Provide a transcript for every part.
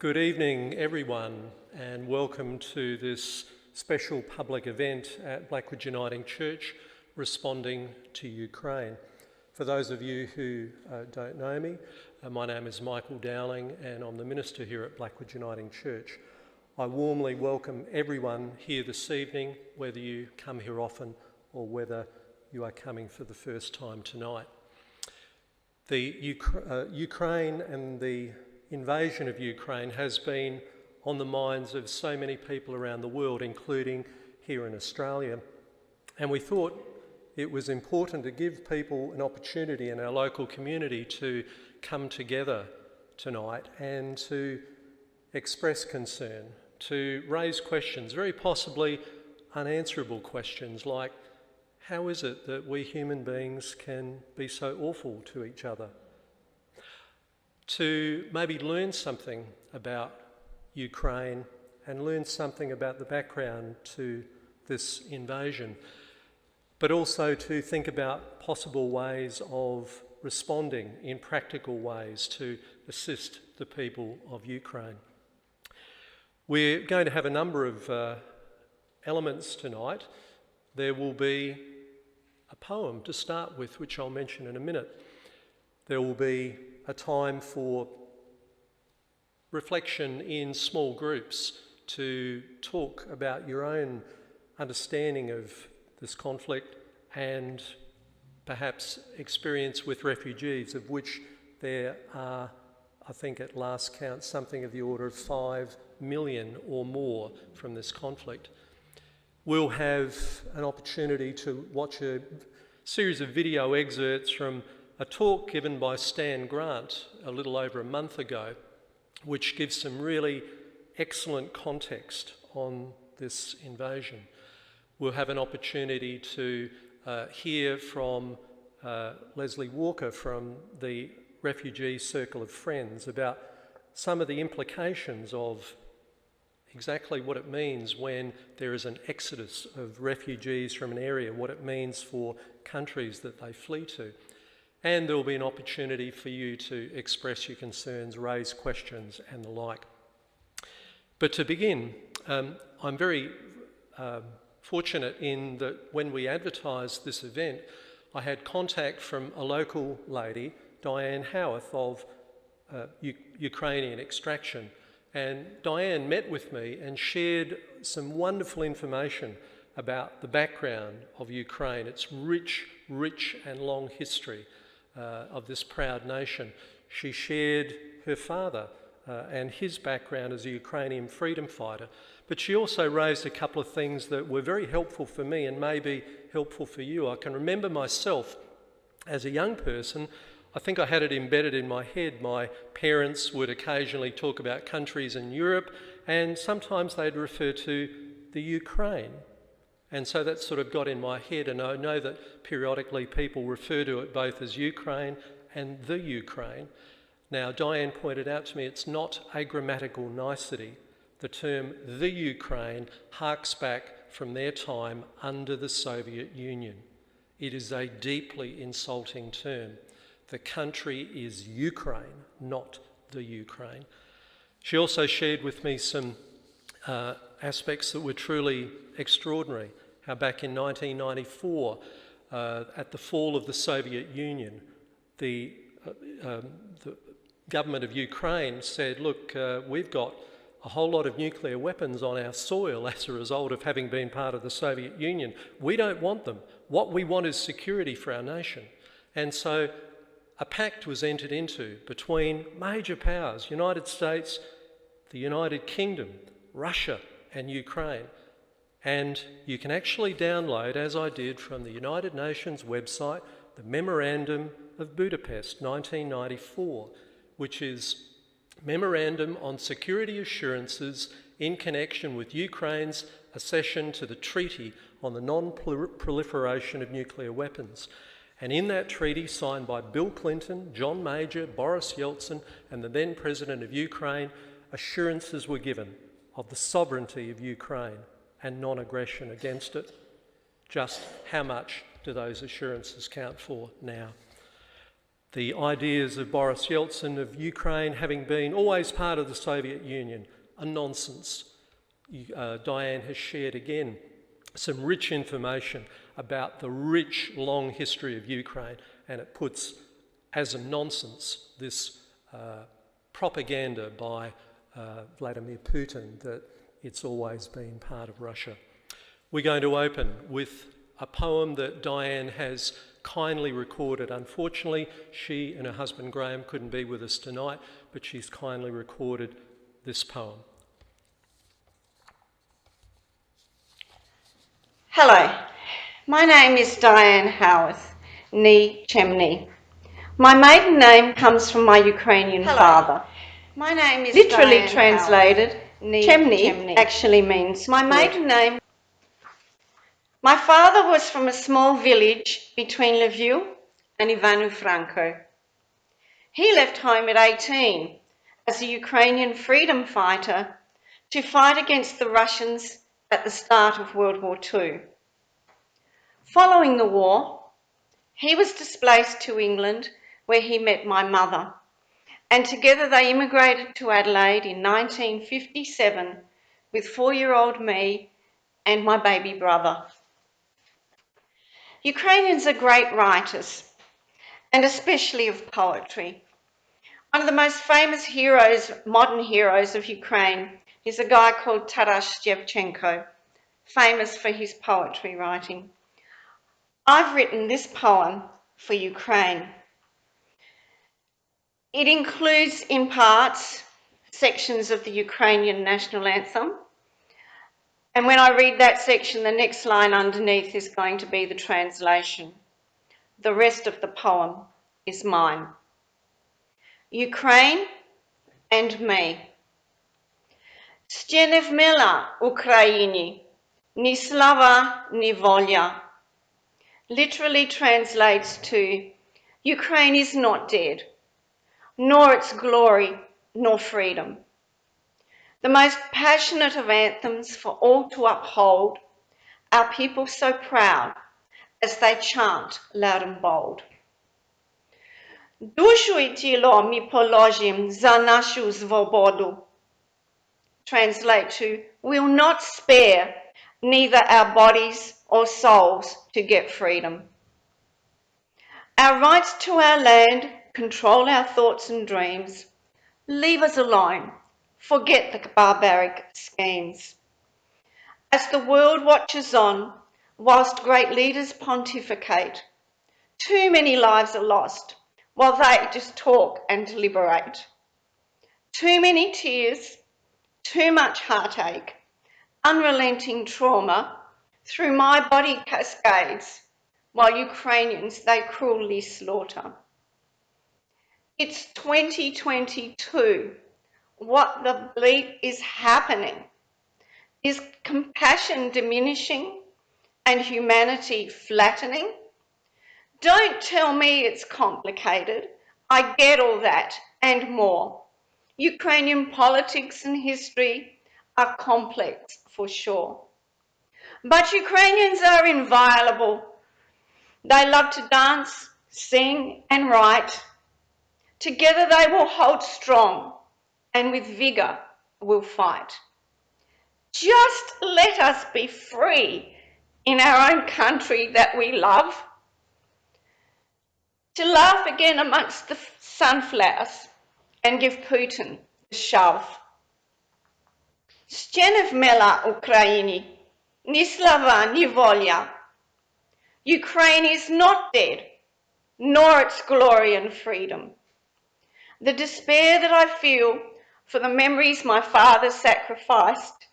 Good evening, everyone, and welcome to this special public event at Blackwood Uniting Church, responding to Ukraine. For those of you who don't know me, my name is Michael Dowling and I'm the minister here at Blackwood Uniting Church. I warmly welcome everyone here this evening, whether you come here often or whether you are coming for the first time tonight. The Ukraine and the invasion of Ukraine has been on the minds of so many people around the world, including here in Australia. And we thought it was important to give people an opportunity in our local community to come together tonight and to express concern, to raise questions, very possibly unanswerable questions like, how is it that we human beings can be so awful to each other? To maybe learn something about Ukraine and learn something about the background to this invasion, but also to think about possible ways of responding in practical ways to assist the people of Ukraine. We're going to have a number of elements tonight. There will be a poem to start with, which I'll mention in a minute. There will be a time for reflection in small groups to talk about your own understanding of this conflict and perhaps experience with refugees, of which there are, I think at last count, something of the order of 5 million or more from this conflict. We'll have an opportunity to watch a series of video excerpts from a talk given by Stan Grant a little over a month ago, which gives some really excellent context on this invasion. We'll have an opportunity to hear from Leslie Walker from the Refugee Circle of Friends about some of the implications of exactly what it means when there is an exodus of refugees from an area, what it means for countries that they flee to. And there will be an opportunity for you to express your concerns, raise questions and the like. But to begin, I'm very fortunate in that when we advertised this event, I had contact from a local lady, Diane Howarth, of Ukrainian extraction. And Diane met with me and shared some wonderful information about the background of Ukraine, its rich and long history of this proud nation. She shared her father and his background as a Ukrainian freedom fighter, but she also raised a couple of things that were very helpful for me and may be helpful for you. I can remember myself as a young person, I think I had it embedded in my head. My parents would occasionally talk about countries in Europe, and sometimes they'd refer to the Ukraine. And so that sort of got in my head, and I know that periodically people refer to it both as Ukraine and the Ukraine. Now, Diane pointed out to me it's not a grammatical nicety. The term the Ukraine harks back from their time under the Soviet Union. It is a deeply insulting term. The country is Ukraine, not the Ukraine. She also shared with me some aspects that were truly extraordinary. How back in 1994, at the fall of the Soviet Union, the government of Ukraine said, look, we've got a whole lot of nuclear weapons on our soil as a result of having been part of the Soviet Union. We don't want them. What we want is security for our nation. And so a pact was entered into between major powers, United States, the United Kingdom, Russia and Ukraine. And you can actually download, as I did from the United Nations website, the Memorandum of Budapest, 1994, which is Memorandum on Security Assurances in connection with Ukraine's accession to the Treaty on the Non-Proliferation of Nuclear Weapons. And in that treaty, signed by Bill Clinton, John Major, Boris Yeltsin, and the then President of Ukraine, assurances were given of the sovereignty of Ukraine and non-aggression against it. Just how much do those assurances count for now? The ideas of Boris Yeltsin of Ukraine having been always part of the Soviet Union are nonsense. Diane has shared again some rich information about the rich, long history of Ukraine, and it puts as a nonsense this propaganda by Vladimir Putin that it's always been part of Russia. We're going to open with a poem that Diane has kindly recorded. Unfortunately, she and her husband Graham couldn't be with us tonight, but she's kindly recorded this poem. Hello, my name is Diane Howarth, nee Chemney. My maiden name comes from my Ukrainian father. My name is literally Diane translated, Chemney actually means my maiden name. My father was from a small village between Lviv and Ivano-Franko. He left home at 18 as a Ukrainian freedom fighter to fight against the Russians at the start of World War II. Following the war, he was displaced to England, where he met my mother, and together they immigrated to Adelaide in 1957 with 4-year-old me and my baby brother. Ukrainians are great writers, and especially of poetry. One of the most famous heroes, modern heroes of Ukraine, is a guy called Taras Shevchenko, famous for his poetry writing. I've written this poem for Ukraine. It includes, in parts, sections of the Ukrainian national anthem. And when I read that section, the next line underneath is going to be the translation. The rest of the poem is mine. Ukraine and me. Ще не вмела Україні, ні слава, ні воля. Literally translates to, Ukraine is not dead, nor its glory, nor freedom. The most passionate of anthems for all to uphold, our people so proud as they chant loud and bold. Душу і тіло ми положим за нашу свободу. Translate to, we'll not spare neither our bodies or souls to get freedom. Our rights to our land control our thoughts and dreams. Leave us alone. Forget the barbaric schemes. As the world watches on, whilst great leaders pontificate, too many lives are lost while they just talk and deliberate. Too many tears, too much heartache, unrelenting trauma through my body cascades while Ukrainians they cruelly slaughter. It's 2022. What the bleep is happening? Is compassion diminishing and humanity flattening? Don't tell me it's complicated. I get all that and more. Ukrainian politics and history are complex for sure. But Ukrainians are inviolable. They love to dance, sing and write. Together they will hold strong and with vigour will fight. Just let us be free in our own country that we love. To laugh again amongst the sunflowers and give Putin the shove. Ще не вмела Україні, ні слава, ні воля. Ukraine is not dead, nor its glory and freedom. The despair that I feel for the memories my father sacrificed,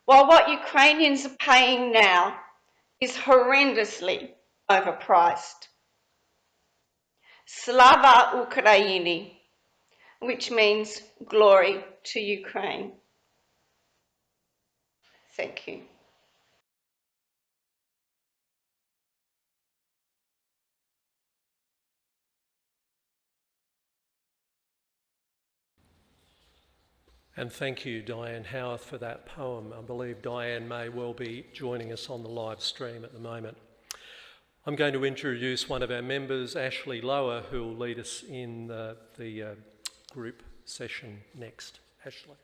while what Ukrainians are paying now is horrendously overpriced. Slava Ukraini, which means glory to Ukraine. Thank you. And thank you, Diane Howarth, for that poem. I believe Diane may well be joining us on the live stream at the moment. I'm going to introduce one of our members, Ashley Lower, who will lead us in the group session next. Ashley.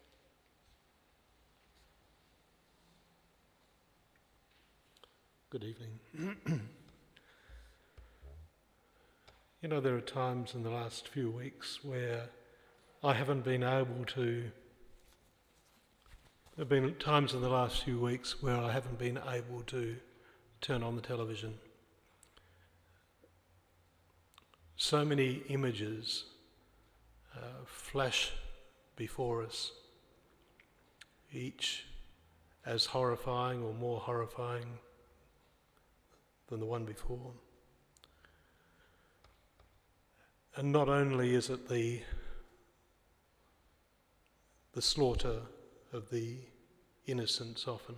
Good evening. You know, there are times in the last few weeks where I haven't been able to. There have been times in the last few weeks where I haven't been able to turn on the television. So many images flash before us, each as horrifying or more horrifying than the one before. And not only is it the slaughter of the innocents often,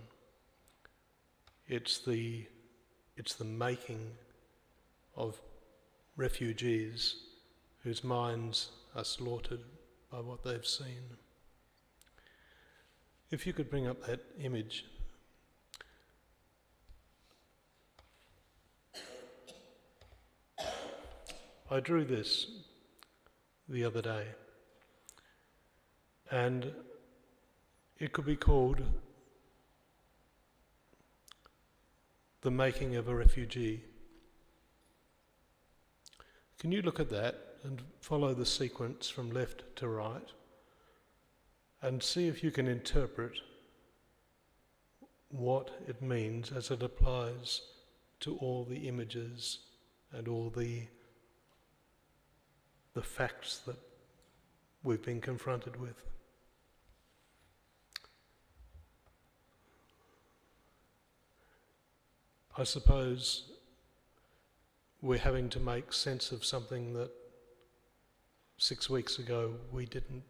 it's the making of refugees whose minds are slaughtered by what they've seen. If you could bring up that image. I drew this the other day, and it could be called The Making of a Refugee. Can you look at that and follow the sequence from left to right and see if you can interpret what it means as it applies to all the images and all the facts that we've been confronted with. I suppose we're having to make sense of something that 6 weeks ago we didn't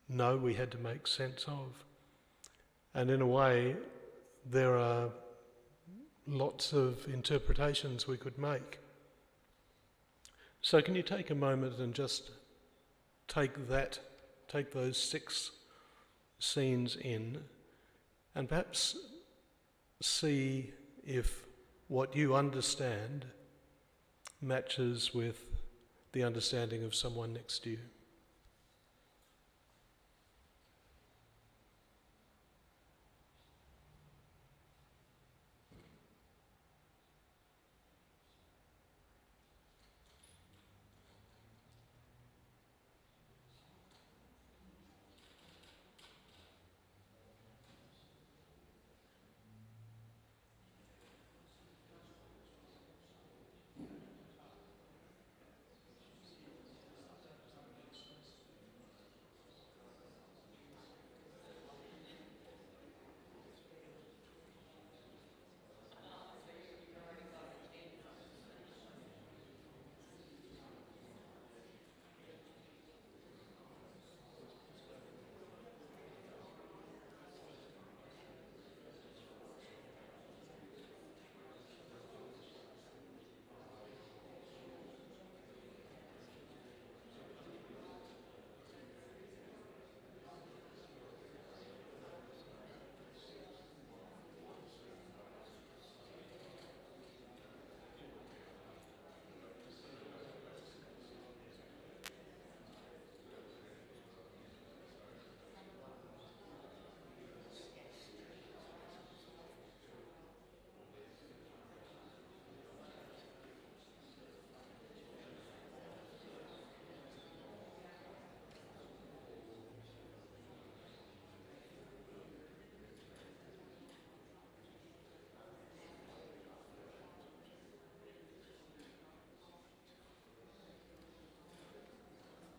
know we had to make sense of. And in a way, there are lots of interpretations we could make. So can you take a moment and just take those 6 scenes in, and perhaps see if what you understand matches with the understanding of someone next to you.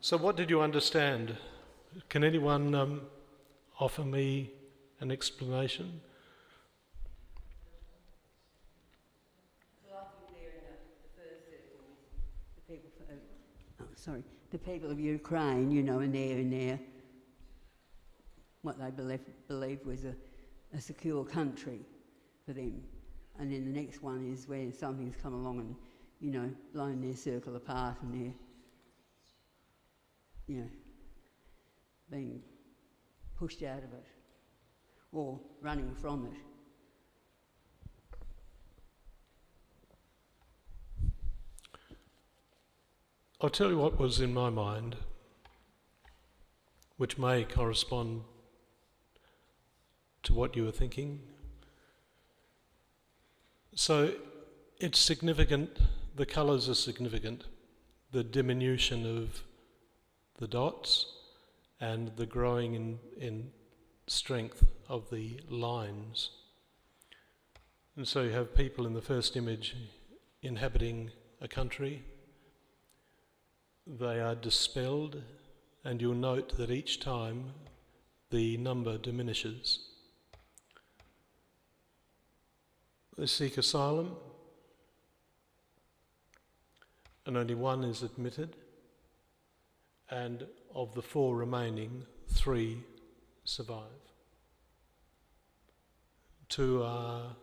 So what did you understand? Can anyone offer me an explanation? Well, I think there in the first circle is the people of Ukraine, you know, and they're in there, what they believe was a secure country for them. And then the next one is where something's come along and, you know, blown their circle apart and they're, you know, being pushed out of it or running from it. I'll tell you what was in my mind, which may correspond to what you were thinking. So it's significant, the colours are significant, the diminution of the dots and the growing in strength of the lines. And so you have people in the first image inhabiting a country. They are dispelled, and you'll note that each time the number diminishes. They seek asylum, and only one is admitted, and of the 4 remaining, 3 survive. 2 are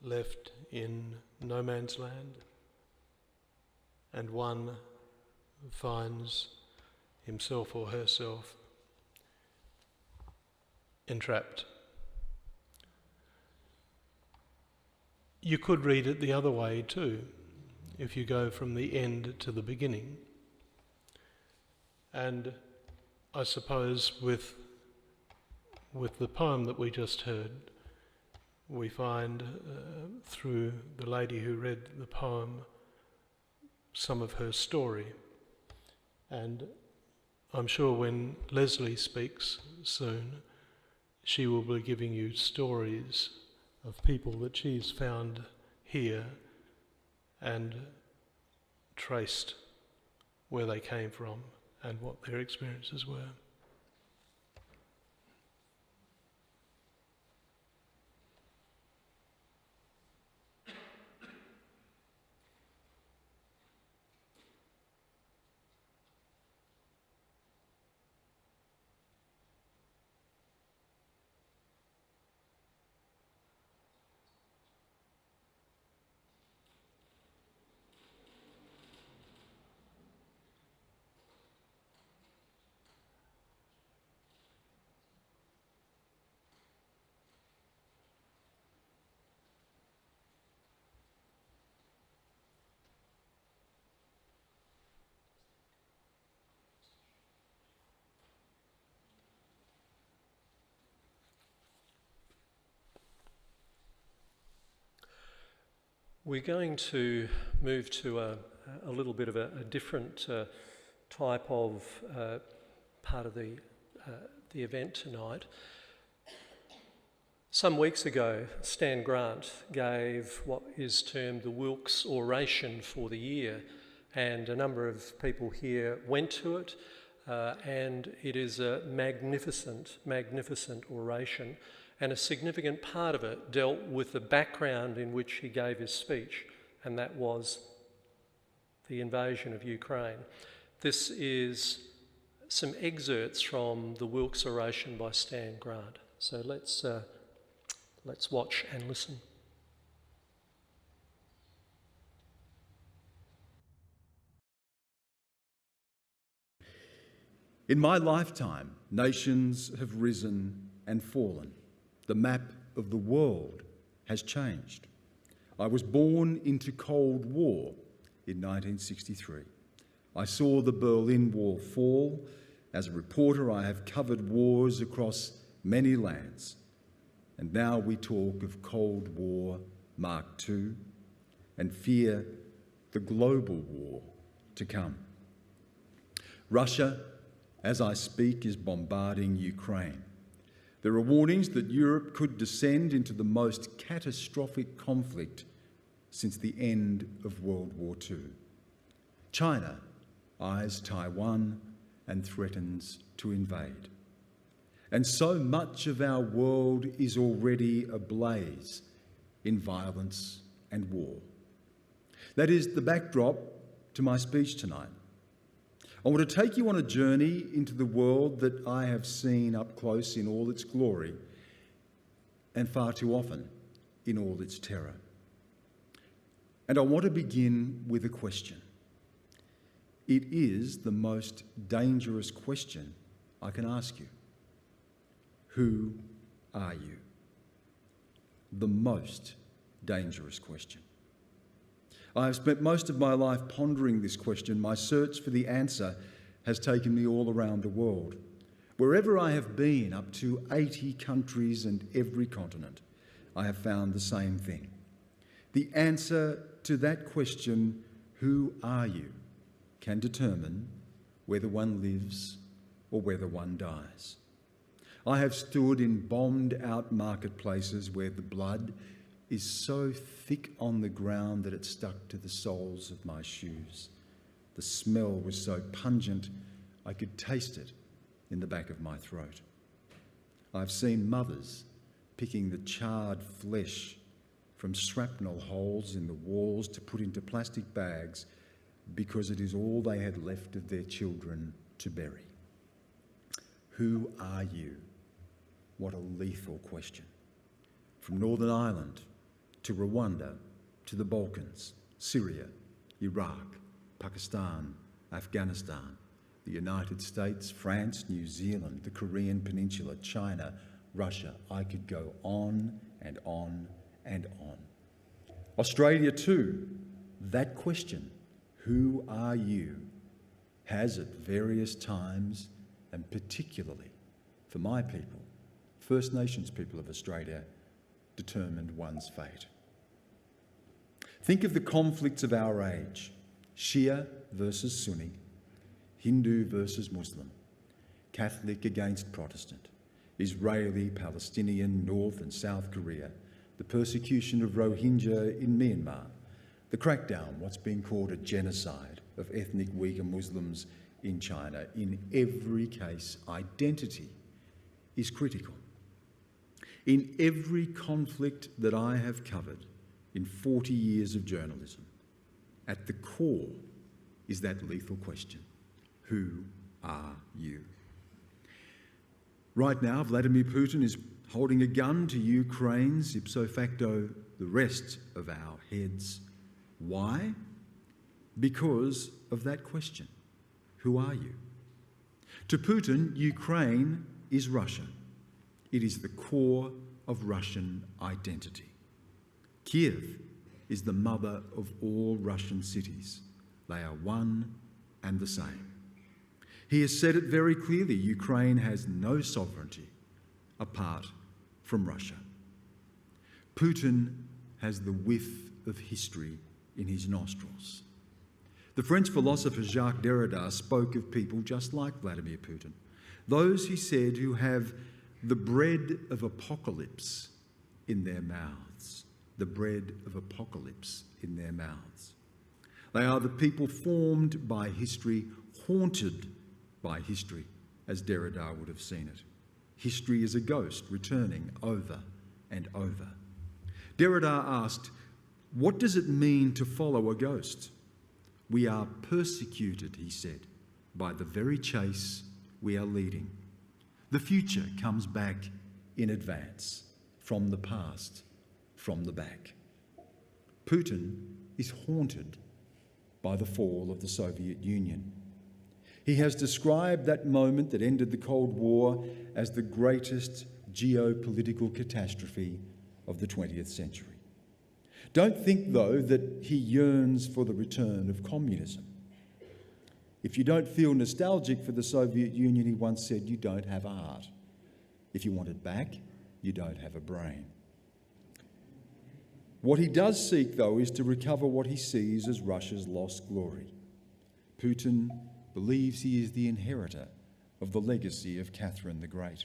left in no man's land, and 1 finds himself or herself entrapped. You could read it the other way too, if you go from the end to the beginning. And I suppose with the poem that we just heard, we find through the lady who read the poem some of her story. And I'm sure when Leslie speaks soon, she will be giving you stories of people that she's found here and traced where they came from and what their experiences were. We're going to move to a little bit of a different type of part of the event tonight. Some weeks ago, Stan Grant gave what is termed the Wilkes Oration for the year, and a number of people here went to it, and it is a magnificent, magnificent oration. And a significant part of it dealt with the background in which he gave his speech, and that was the invasion of Ukraine. This is some excerpts from the Wilkes Oration by Stan Grant. So let's watch and listen. In my lifetime, nations have risen and fallen. The map of the world has changed. I was born into Cold War in 1963. I saw the Berlin Wall fall. As a reporter, I have covered wars across many lands. And now we talk of Cold War Mark II and fear the global war to come. Russia, as I speak, is bombarding Ukraine. There are warnings that Europe could descend into the most catastrophic conflict since the end of World War II. China eyes Taiwan and threatens to invade. And so much of our world is already ablaze in violence and war. That is the backdrop to my speech tonight. I want to take you on a journey into the world that I have seen up close in all its glory and far too often in all its terror. And I want to begin with a question. It is the most dangerous question I can ask you. Who are you? The most dangerous question. I have spent most of my life pondering this question. My search for the answer has taken me all around the world. Wherever I have been, up to 80 countries and every continent, I have found the same thing. The answer to that question, who are you, can determine whether one lives or whether one dies. I have stood in bombed-out marketplaces where the blood is so thick on the ground that it stuck to the soles of my shoes. The smell was so pungent I could taste it in the back of my throat. I've seen mothers picking the charred flesh from shrapnel holes in the walls to put into plastic bags because it is all they had left of their children to bury. Who are you? What a lethal question. From Northern Ireland to Rwanda to the Balkans, Syria, Iraq, Pakistan, Afghanistan, the United States, France, New Zealand, the Korean Peninsula, China, Russia. I could go on and on and on. Australia too. That question, who are you, has at various times, and particularly for my people, First Nations people of Australia, determined one's fate. Think of the conflicts of our age: Shia versus Sunni, Hindu versus Muslim, Catholic against Protestant, Israeli, Palestinian, North and South Korea, the persecution of Rohingya in Myanmar, the crackdown, what's been called a genocide of ethnic Uyghur Muslims in China. In every case, identity is critical. In every conflict that I have covered in 40 years of journalism, at the core is that lethal question: who are you? Right now, Vladimir Putin is holding a gun to Ukraine's, ipso facto, the rest of our heads. Why? Because of that question: who are you? To Putin, Ukraine is Russia. It is the core of Russian identity. Kiev is the mother of all Russian cities. They are one and the same. He has said it very clearly: Ukraine has no sovereignty apart from Russia. Putin has the whiff of history in his nostrils. The French philosopher Jacques Derrida spoke of people just like Vladimir Putin, those, he said, who have the bread of apocalypse in their mouths. The bread of apocalypse in their mouths. They are the people formed by history, haunted by history, as Derrida would have seen it. History is a ghost returning over and over. Derrida asked, what does it mean to follow a ghost? We are persecuted, he said, by the very chase we are leading. The future comes back in advance, from the past, from the back. Putin is haunted by the fall of the Soviet Union. He has described that moment that ended the Cold War as the greatest geopolitical catastrophe of the 20th century. Don't think, though, that he yearns for the return of communism. If you don't feel nostalgic for the Soviet Union, he once said, you don't have a heart. If you want it back, you don't have a brain. What he does seek, though, is to recover what he sees as Russia's lost glory. Putin believes he is the inheritor of the legacy of Catherine the Great.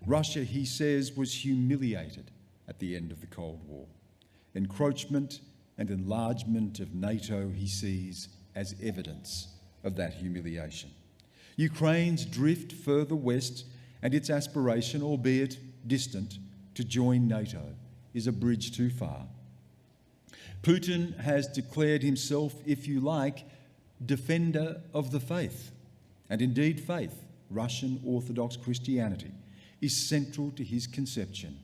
Russia, he says, was humiliated at the end of the Cold War. Encroachment and enlargement of NATO he sees as evidence of that humiliation. Ukraine's drift further west and its aspiration, albeit distant, to join NATO is a bridge too far. Putin has declared himself, if you like, defender of the faith. And indeed faith, Russian Orthodox Christianity, is central to his conception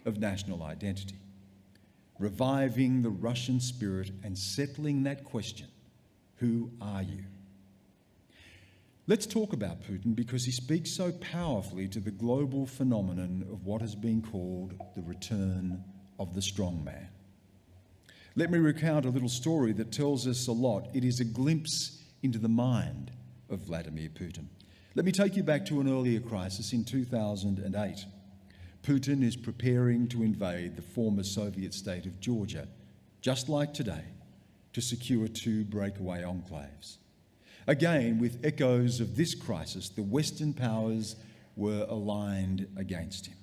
of national identity. Reviving the Russian spirit and settling that question, who are you? Let's talk about Putin because he speaks so powerfully to the global phenomenon of what has been called the return of the strongman. Let me recount a little story that tells us a lot. It is a glimpse into the mind of Vladimir Putin. Let me take you back to an earlier crisis in 2008. Putin is preparing to invade the former Soviet state of Georgia, just like today, to secure 2 breakaway enclaves. Again, with echoes of this crisis, the Western powers were aligned against him.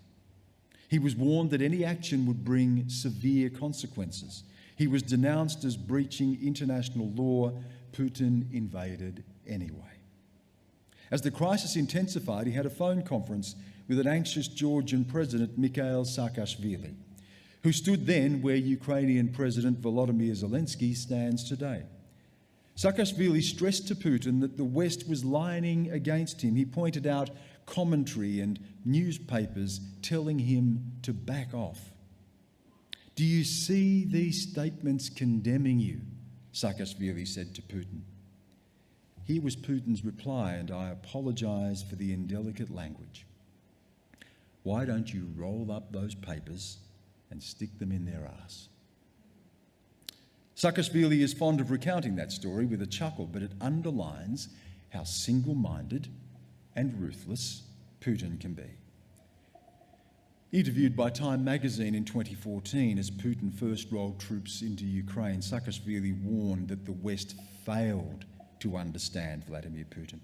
He was warned that any action would bring severe consequences. He was denounced as breaching international law. Putin invaded anyway. As the crisis intensified, he had a phone conference with an anxious Georgian president, Mikhail Saakashvili, who stood then where Ukrainian President Volodymyr Zelensky stands today. Saakashvili stressed to Putin that the West was lining against him. He pointed out commentary and newspapers telling him to back off. "Do you see these statements condemning you?" Saakashvili said to Putin. Here was Putin's reply, and I apologise for the indelicate language. "Why don't you roll up those papers and stick them in their arse?" Saakashvili is fond of recounting that story with a chuckle, but it underlines how single-minded and ruthless Putin can be. Interviewed by Time magazine in 2014 as Putin first rolled troops into Ukraine, Saakashvili warned that the West failed to understand Vladimir Putin.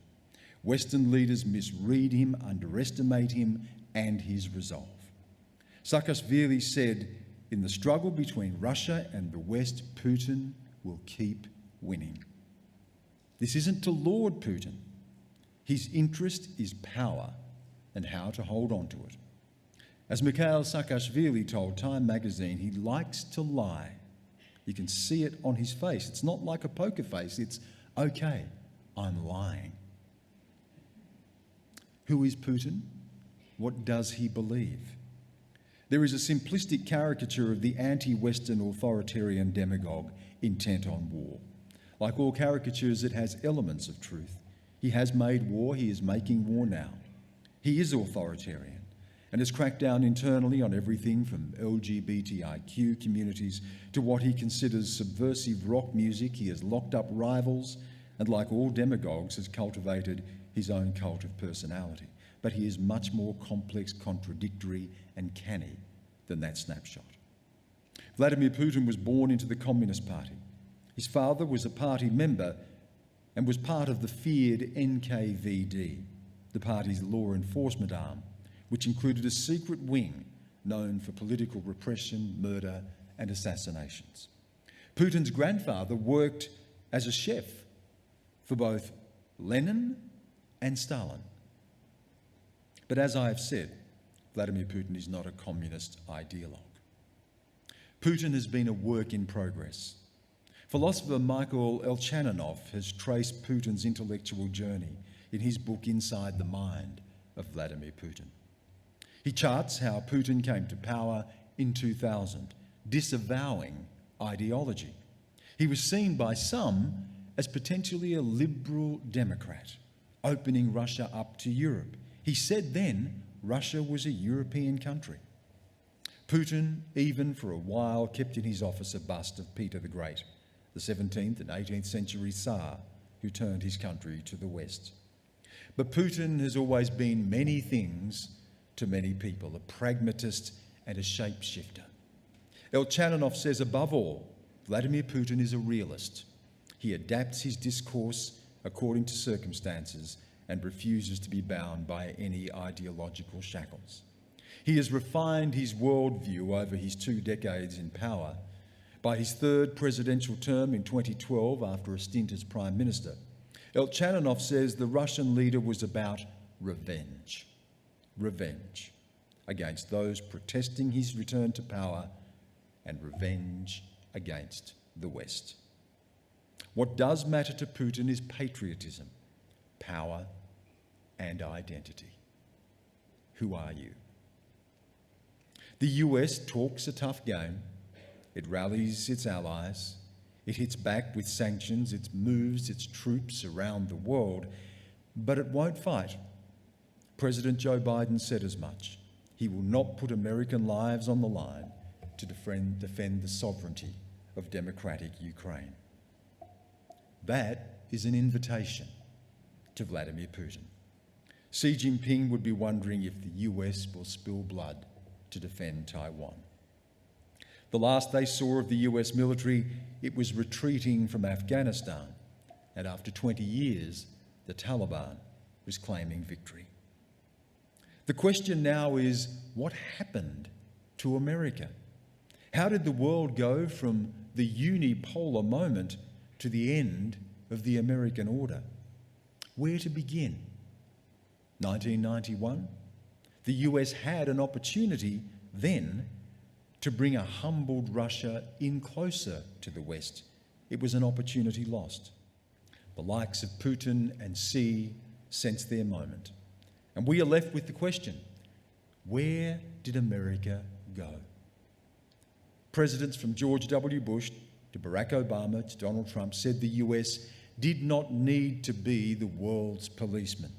Western leaders misread him, underestimate him and his resolve. Saakashvili said, "In the struggle between Russia and the West, Putin will keep winning." This isn't to laud Putin. His interest is power and how to hold on to it. As Mikhail Saakashvili told Time magazine, he likes to lie. You can see it on his face. It's not like a poker face. It's, "Okay, I'm lying." Who is Putin? What does he believe? There is a simplistic caricature of the anti-Western authoritarian demagogue intent on war. Like all caricatures, it has elements of truth. He has made war, he is making war now. He is authoritarian and has cracked down internally on everything from LGBTIQ communities to what he considers subversive rock music. He has locked up rivals and, like all demagogues, has cultivated his own cult of personality. But he is much more complex, contradictory and canny than that snapshot. Vladimir Putin was born into the Communist Party. His father was a party member and was part of the feared NKVD, the party's law enforcement arm, which included a secret wing known for political repression, murder and assassinations. Putin's grandfather worked as a chef for both Lenin and Stalin. But as I have said, Vladimir Putin is not a communist ideologue. Putin has been a work in progress. Philosopher Michael Elchaninov has traced Putin's intellectual journey in his book Inside the Mind of Vladimir Putin. He charts how Putin came to power in 2000, disavowing ideology. He was seen by some as potentially a liberal Democrat, opening Russia up to Europe. He said then Russia was a European country. Putin, even for a while, kept in his office a bust of Peter the Great, the 17th and 18th century Tsar who turned his country to the West. But Putin has always been many things to many people, a pragmatist and a shapeshifter. Elchaninov says, above all, Vladimir Putin is a realist. He adapts his discourse according to circumstances and refuses to be bound by any ideological shackles. He has refined his worldview over his 2 decades in power. By his 3rd presidential term in 2012, after a stint as Prime Minister, Elchaninov says the Russian leader was about revenge. Revenge against those protesting his return to power and revenge against the West. What does matter to Putin is patriotism, power and identity. Who are you? The US talks a tough game. It rallies its allies. It hits back with sanctions. It moves its troops around the world, but it won't fight. President Joe Biden said as much. He will not put American lives on the line to defend the sovereignty of democratic Ukraine. That is an invitation to Vladimir Putin. Xi Jinping would be wondering if the US will spill blood to defend Taiwan. The last they saw of the US military, it was retreating from Afghanistan, and after 20 years, the Taliban was claiming victory. The question now is, what happened to America? How did the world go from the unipolar moment to the end of the American order? Where to begin? 1991? The US had an opportunity then to bring a humbled Russia in closer to the West. It was an opportunity lost. The likes of Putin and Xi sensed their moment. And we are left with the question, where did America go? Presidents from George W. Bush to Barack Obama to Donald Trump said the US did not need to be the world's policeman.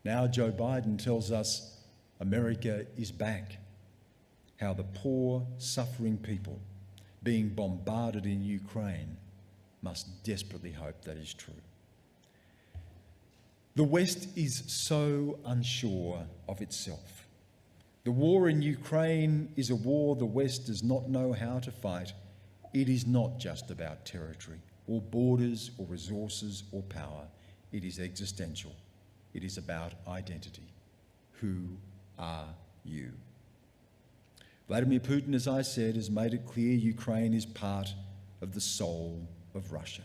Now Joe Biden tells us America is back. How the poor, suffering people being bombarded in Ukraine must desperately hope that is true. The West is so unsure of itself. The war in Ukraine is a war the West does not know how to fight. It is not just about territory or borders or resources or power. It is existential. It is about identity. Who are you? Vladimir Putin, as I said, has made it clear Ukraine is part of the soul of Russia.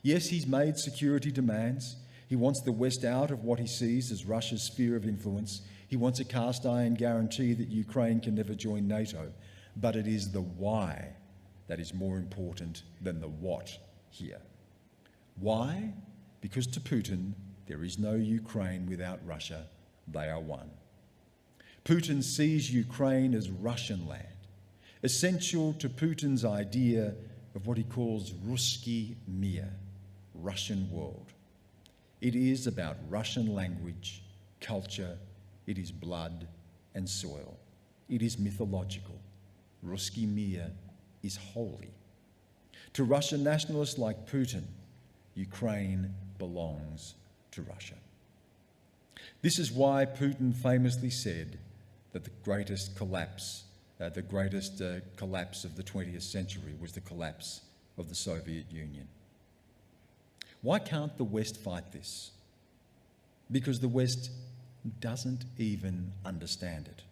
Yes, he's made security demands. He wants the West out of what he sees as Russia's sphere of influence. He wants a cast-iron guarantee that Ukraine can never join NATO. But it is the why that is more important than the what here. Why? Because to Putin, there is no Ukraine without Russia. They are one. Putin sees Ukraine as Russian land, essential to Putin's idea of what he calls Ruski Mir, Russian world. It is about Russian language, culture, it is blood and soil. It is mythological. Ruski Mir is holy. To Russian nationalists like Putin, Ukraine belongs to Russia. This is why Putin famously said that the greatest collapse of the 20th century was the collapse of the Soviet Union. Why can't the West fight this? Because the West doesn't even understand it.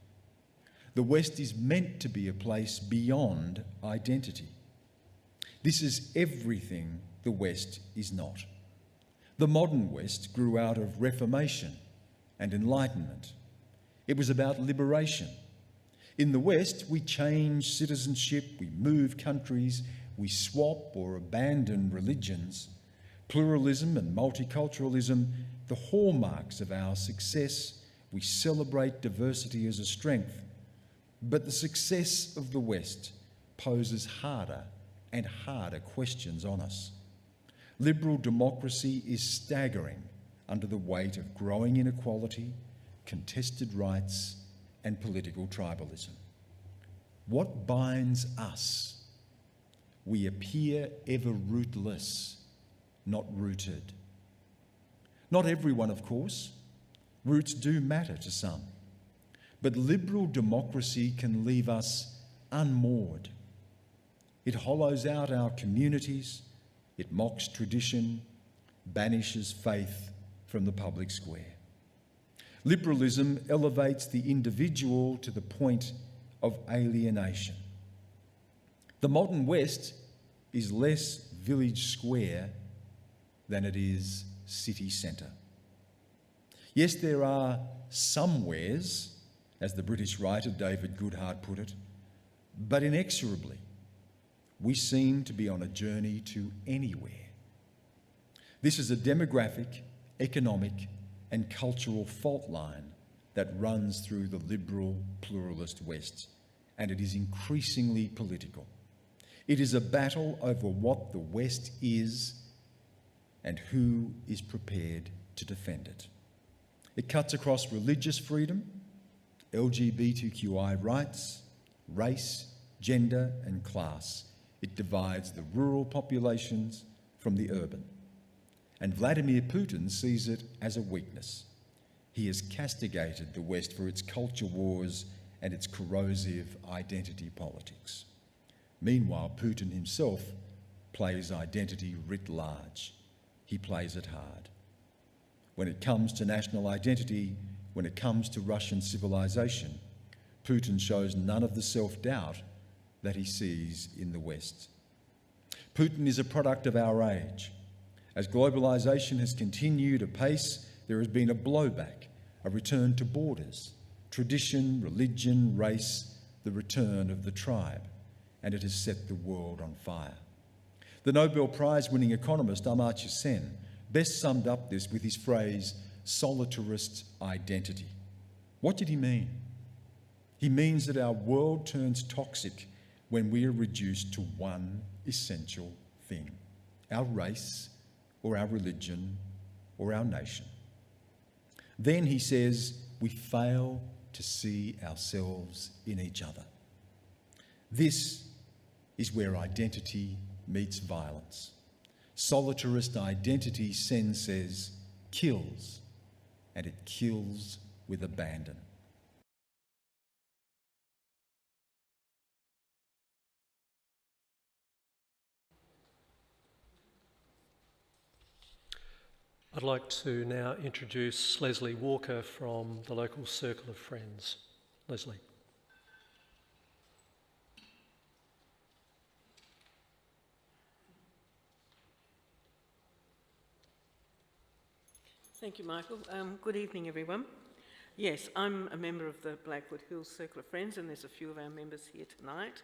The West is meant to be a place beyond identity. This is everything the West is not. The modern West grew out of Reformation and Enlightenment. It was about liberation. In the West, we change citizenship, we move countries, we swap or abandon religions. Pluralism and multiculturalism, the hallmarks of our success. We celebrate diversity as a strength. But the success of the West poses harder and harder questions on us. Liberal democracy is staggering under the weight of growing inequality, contested rights, and political tribalism. What binds us? We appear ever rootless, not rooted. Not everyone, of course. Roots do matter to some. But liberal democracy can leave us unmoored. It hollows out our communities, it mocks tradition, banishes faith from the public square. Liberalism elevates the individual to the point of alienation. The modern West is less village square than it is city centre. Yes, there are somewheres, as the British writer David Goodhart put it, but inexorably, we seem to be on a journey to anywhere. This is a demographic, economic, and cultural fault line that runs through the liberal, pluralist West, and it is increasingly political. It is a battle over what the West is and who is prepared to defend it. It cuts across religious freedom, LGBTQI rights, race, gender, and class. It divides the rural populations from the urban. And Vladimir Putin sees it as a weakness. He has castigated the West for its culture wars and its corrosive identity politics. Meanwhile, Putin himself plays identity writ large. He plays it hard. When it comes to national identity, when it comes to Russian civilization, Putin shows none of the self-doubt that he sees in the West. Putin is a product of our age. As globalisation has continued apace, there has been a blowback, a return to borders, tradition, religion, race, the return of the tribe, and it has set the world on fire. The Nobel Prize-winning economist Amartya Sen best summed up this with his phrase, solitarist identity. What did he mean? He means that our world turns toxic when we are reduced to one essential thing, our race or our religion or our nation. Then he says we fail to see ourselves in each other. This is where identity meets violence. Solitarist identity, Sen says, kills, and it kills with abandon. I'd like to now introduce Leslie Walker from the local Circle of Friends. Leslie. Thank you, Michael. Good evening, everyone. Yes, I'm a member of the Blackwood Hills Circle of Friends, and there's a few of our members here tonight.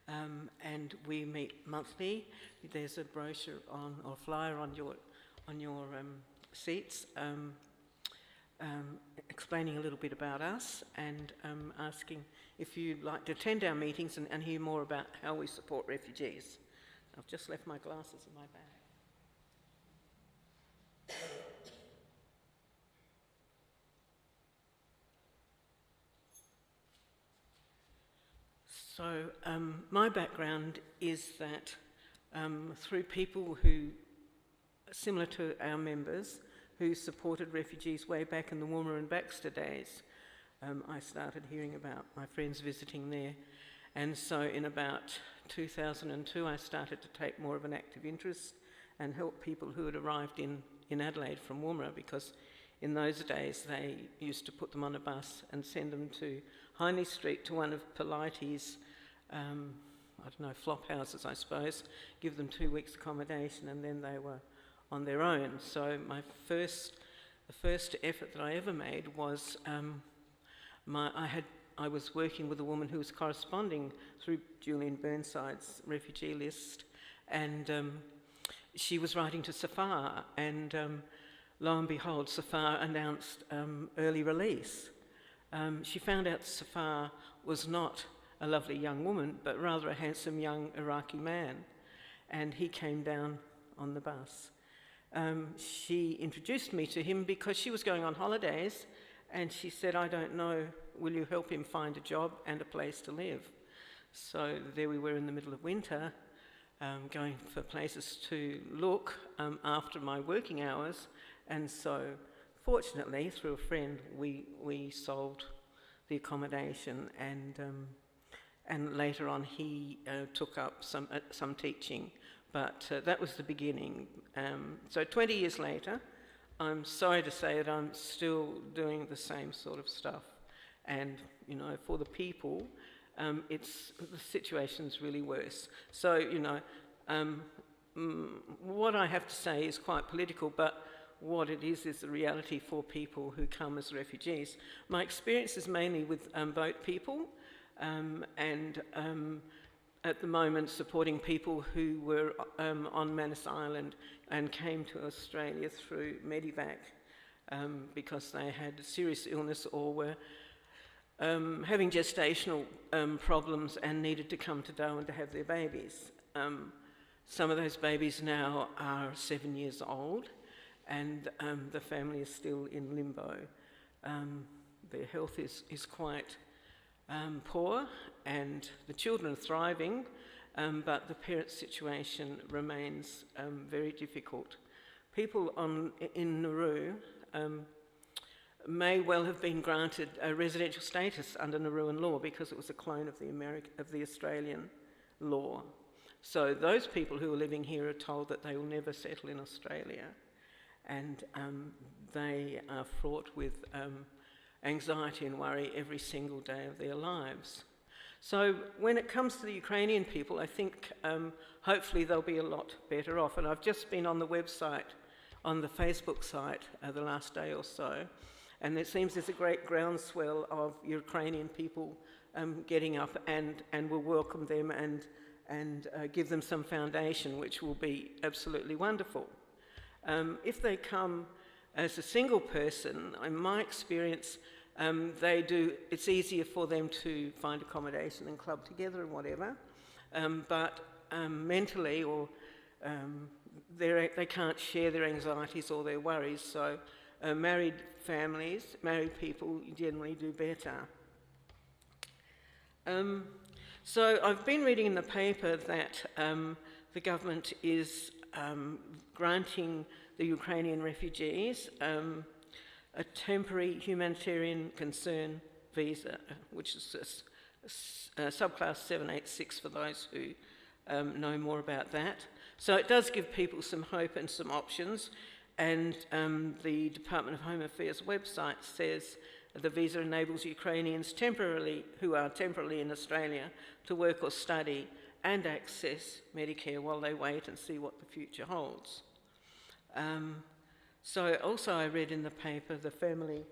And we meet monthly. There's a brochure or flyer on your seats explaining a little bit about us and asking if you'd like to attend our meetings and hear more about how we support refugees. I've just left my glasses in my bag. So my background is that through people who, similar to our members, who supported refugees way back in the Woomera and Baxter days, I started hearing about my friends visiting there. And so in about 2002, I started to take more of an active interest and help people who had arrived in Adelaide from Woomera, because in those days they used to put them on a bus and send them to Hindley Street to one of Polite's flop houses, I suppose, give them 2 weeks accommodation, and then they were on their own. So the first effort that I ever made was I was working with a woman who was corresponding through Julian Burnside's refugee list, and she was writing to Safar, and lo and behold, Safar announced early release. She found out Safar was not a lovely young woman, but rather a handsome young Iraqi man, and he came down on the bus. She introduced me to him because she was going on holidays, and she said, "I don't know, will you help him find a job and a place to live?" So there we were in the middle of winter, going for places to look after my working hours, and so fortunately, through a friend, we solved the accommodation, and later on he took up some teaching, but that was the beginning. So 20 years later, I'm sorry to say that I'm still doing the same sort of stuff, and for the people, the situation's really worse. So what I have to say is quite political, but what it is the reality for people who come as refugees. My experience is mainly with boat people, and at the moment supporting people who were on Manus Island and came to Australia through Medivac because they had serious illness or were having gestational problems and needed to come to Darwin to have their babies. Some of those babies now are 7 years old, and the family is still in limbo. Their health is quite poor, and the children are thriving, but the parents' situation remains very difficult. People in Nauru may well have been granted a residential status under Nauruan law because it was a clone of the Australian law. So those people who are living here are told that they will never settle in Australia, and they are fraught with anxiety and worry every single day of their lives. So when it comes to the Ukrainian people, I think hopefully they'll be a lot better off. And I've just been on the website, on the Facebook site, the last day or so, and it seems there's a great groundswell of Ukrainian people getting up and will welcome them and give them some foundation, which will be absolutely wonderful. If they come as a single person, in my experience, it's easier for them to find accommodation and club together and whatever, but mentally they can't share their anxieties or their worries, so married people generally do better. So I've been reading in the paper that the government is granting the Ukrainian refugees a temporary humanitarian concern visa, which is subclass 786 for those who know more about that. So it does give people some hope and some options, and the Department of Home Affairs website says the visa enables Ukrainians who are temporarily in Australia to work or study and access Medicare while they wait and see what the future holds. So also I read in the paper the family,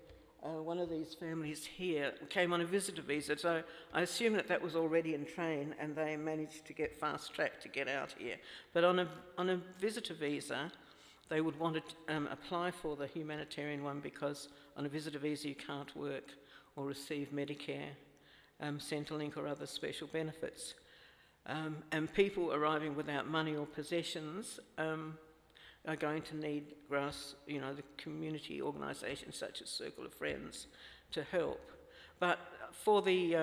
one of these families here came on a visitor visa, so I assume that was already in train and they managed to get fast-tracked to get out here. But on a visitor visa, they would want to apply for the humanitarian one because on a visitor visa you can't work or receive Medicare, Centrelink or other special benefits. And people arriving without money or possessions are going to need the community organisations such as Circle of Friends to help. But for the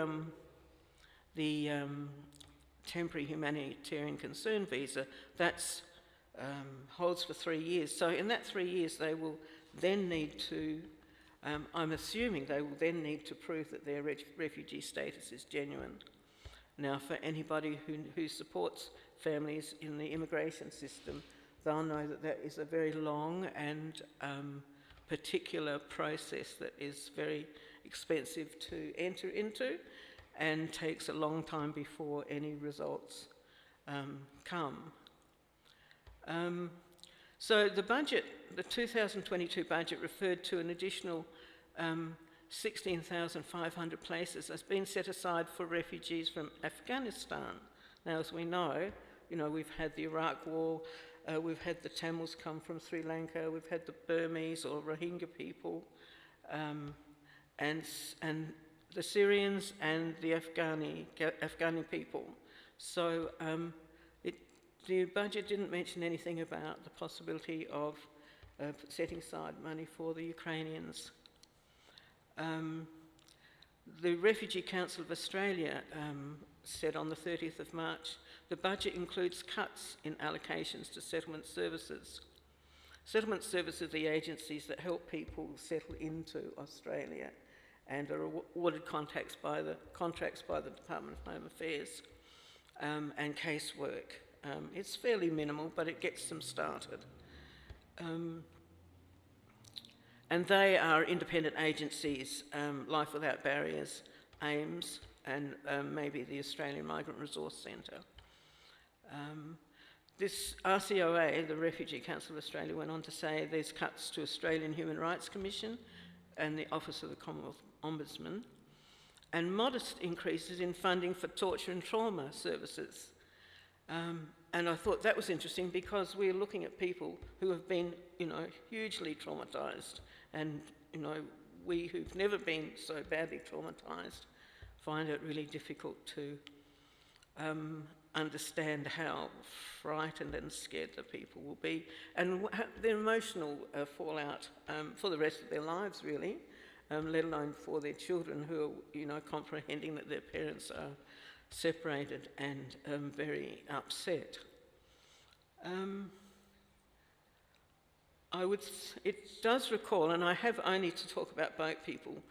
temporary humanitarian concern visa, that's holds for 3 years. So in that 3 years, they will then need to, I'm assuming they will then need to prove that their refugee status is genuine. Now, for anybody who supports families in the immigration system, they'll know that is a very long and particular process that is very expensive to enter into and takes a long time before any results come. So the budget, the 2022 budget, referred to an additional 16,500 places has been set aside for refugees from Afghanistan. Now, as we know, we've had the Iraq War, we've had the Tamils come from Sri Lanka, we've had the Burmese or Rohingya people, and the Syrians and the Afghani people. So the budget didn't mention anything about the possibility of setting aside money for the Ukrainians. The Refugee Council of Australia said on the 30th of March, the budget includes cuts in allocations to settlement services. Settlement services are the agencies that help people settle into Australia and are awarded contracts by the Department of Home Affairs and casework. It's fairly minimal, but it gets them started. And they are independent agencies, Life Without Barriers, AIMS, and maybe the Australian Migrant Resource Centre. This RCOA, the Refugee Council of Australia, went on to say there's cuts to Australian Human Rights Commission and the Office of the Commonwealth Ombudsman, and modest increases in funding for torture and trauma services. And I thought that was interesting because we're looking at people who have been, hugely traumatised, and, we who've never been so badly traumatised find it really difficult to understand how frightened and scared the people will be, and their emotional fallout for the rest of their lives, really, let alone for their children who are, comprehending that their parents are separated and very upset. It does recall, and I have only to talk about boat people,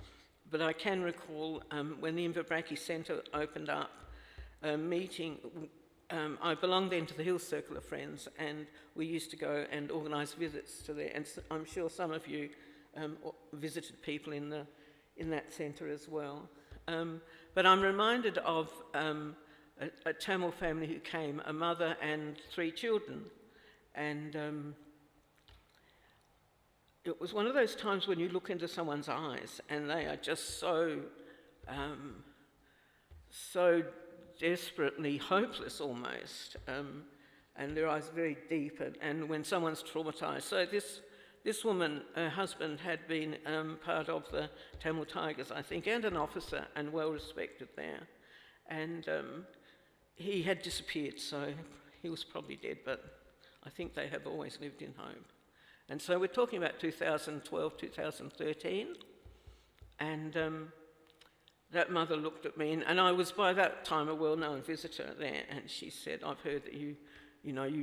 but I can recall when the Inverbrackie Centre opened up, a meeting. I belonged then to the Hill Circle of Friends, and we used to go and organise visits to there. And I'm sure some of you visited people in that centre as well. But I'm reminded of a Tamil family who came, a mother and 3 children, and it was one of those times when you look into someone's eyes and they are just so desperately hopeless almost, and their eyes very deep, and when someone's traumatised. So this woman, her husband had been part of the Tamil Tigers, I think, and an officer and well respected there, and he had disappeared, so he was probably dead, but I think they have always lived in hope. And so we're talking about 2012, 2013, and that mother looked at me, and I was by that time a well-known visitor there, and she said, "I've heard that you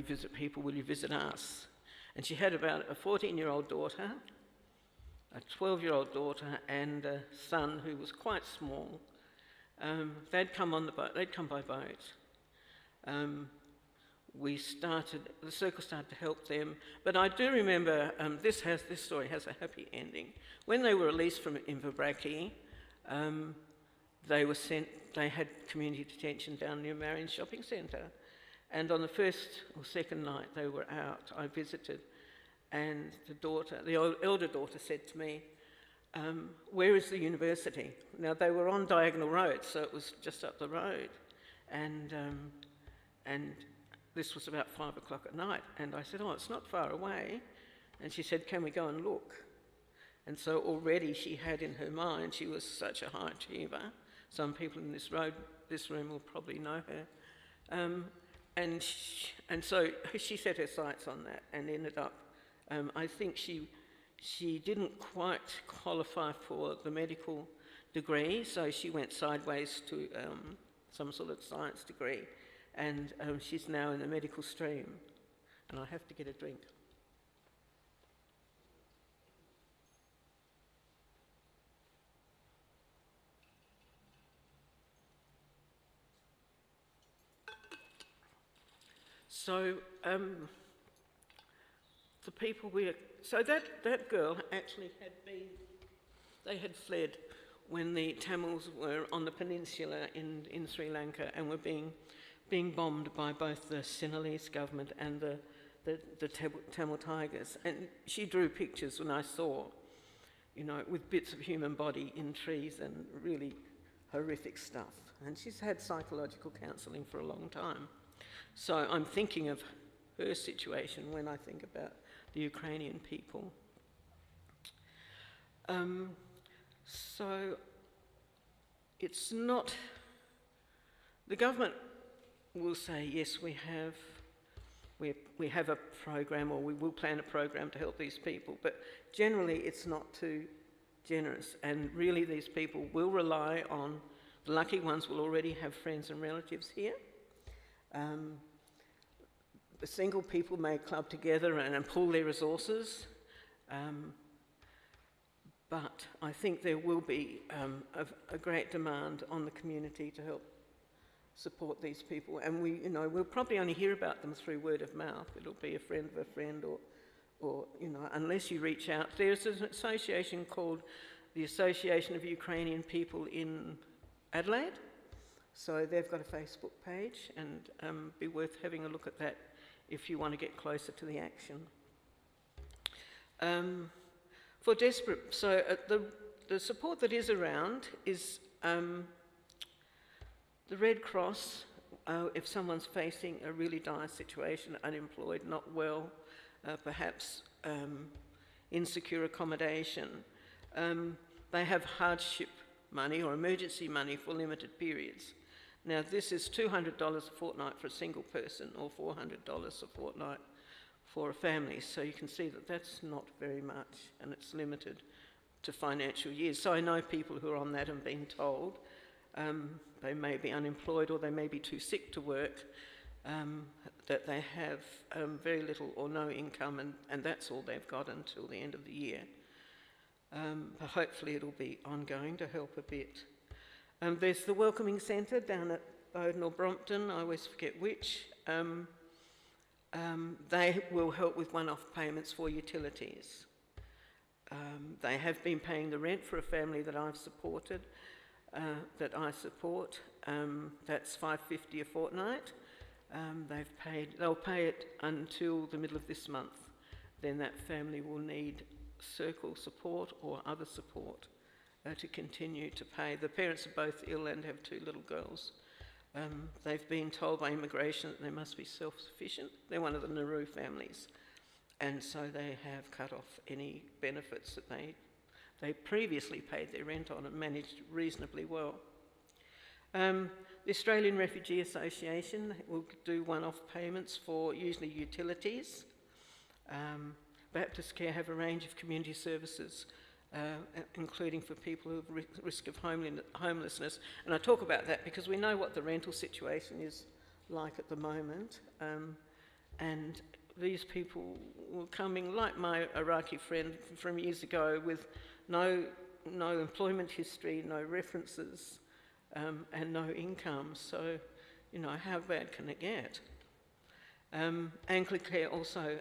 visit people, will you visit us?" And she had about a 14-year-old daughter, a 12-year-old daughter, and a son who was quite small. They'd come on the boat, they'd come by boat. The circle started to help them, but I do remember, this story has a happy ending. When they were released from Inverbrackie, they had community detention down near Marion Shopping Centre, and on the first or second night they were out, I visited, and the elder daughter said to me, "Where is the university?" Now they were on Diagonal Road, so it was just up the road, and this was about 5 o'clock at night, and I said, "Oh, it's not far away," and she said, "Can we go and look?" And so already she had in her mind, she was such a high achiever. Some people in this room will probably know her, and so she set her sights on that and ended up. I think she didn't quite qualify for the medical degree, so she went sideways to some sort of science degree. And she's now in the medical stream, and I have to get a drink. So the people that girl actually they had fled when the Tamils were on the peninsula in Sri Lanka and were being bombed by both the Sinhalese government and the Tamil Tigers. And she drew pictures when I saw, with bits of human body in trees and really horrific stuff. And she's had psychological counselling for a long time. So I'm thinking of her situation when I think about the Ukrainian people. So it's not... The government will say, yes, we have a program, or we will plan a program to help these people, but generally it's not too generous, and really these people will rely on, the lucky ones will already have friends and relatives here. The single people may club together and pool their resources, but I think there will be a great demand on the community to help support these people, and we'll probably only hear about them through word of mouth. It'll be a friend of a friend, or unless you reach out. There's an association called the Association of Ukrainian People in Adelaide, so they've got a Facebook page, and be worth having a look at that if you want to get closer to the action. For desperate, so the support that is around is the Red Cross, if someone's facing a really dire situation, unemployed, not well, perhaps insecure accommodation, they have hardship money or emergency money for limited periods. Now this is $200 a fortnight for a single person, or $400 a fortnight for a family, so you can see that that's not very much, and it's limited to financial years. So I know people who are on that and been told, They may be unemployed or they may be too sick to work, that they have very little or no income, and that's all they've got until the end of the year. But hopefully it'll be ongoing to help a bit. There's the Welcoming Centre down at Bowden or Brompton, I always forget which. They will help with one-off payments for utilities. They have been paying the rent for a family that I've supported, that I support. That's $5.50 a fortnight. They'll pay it until the middle of this month. Then that family will need circle support or other support to continue to pay. The parents are both ill and have 2 little girls. They've been told by immigration that they must be self-sufficient. They're one of the Nauru families, and so they have cut off any benefits that they previously paid their rent on and managed reasonably well. The Australian Refugee Association will do one-off payments for usually utilities. Baptist Care have a range of community services, including for people who have risk of homelessness. And I talk about that because we know what the rental situation is like at the moment. And these people were coming, like my Iraqi friend from years ago, with no employment history, no references, and no income. So, you know, how bad can it get? Anglicare also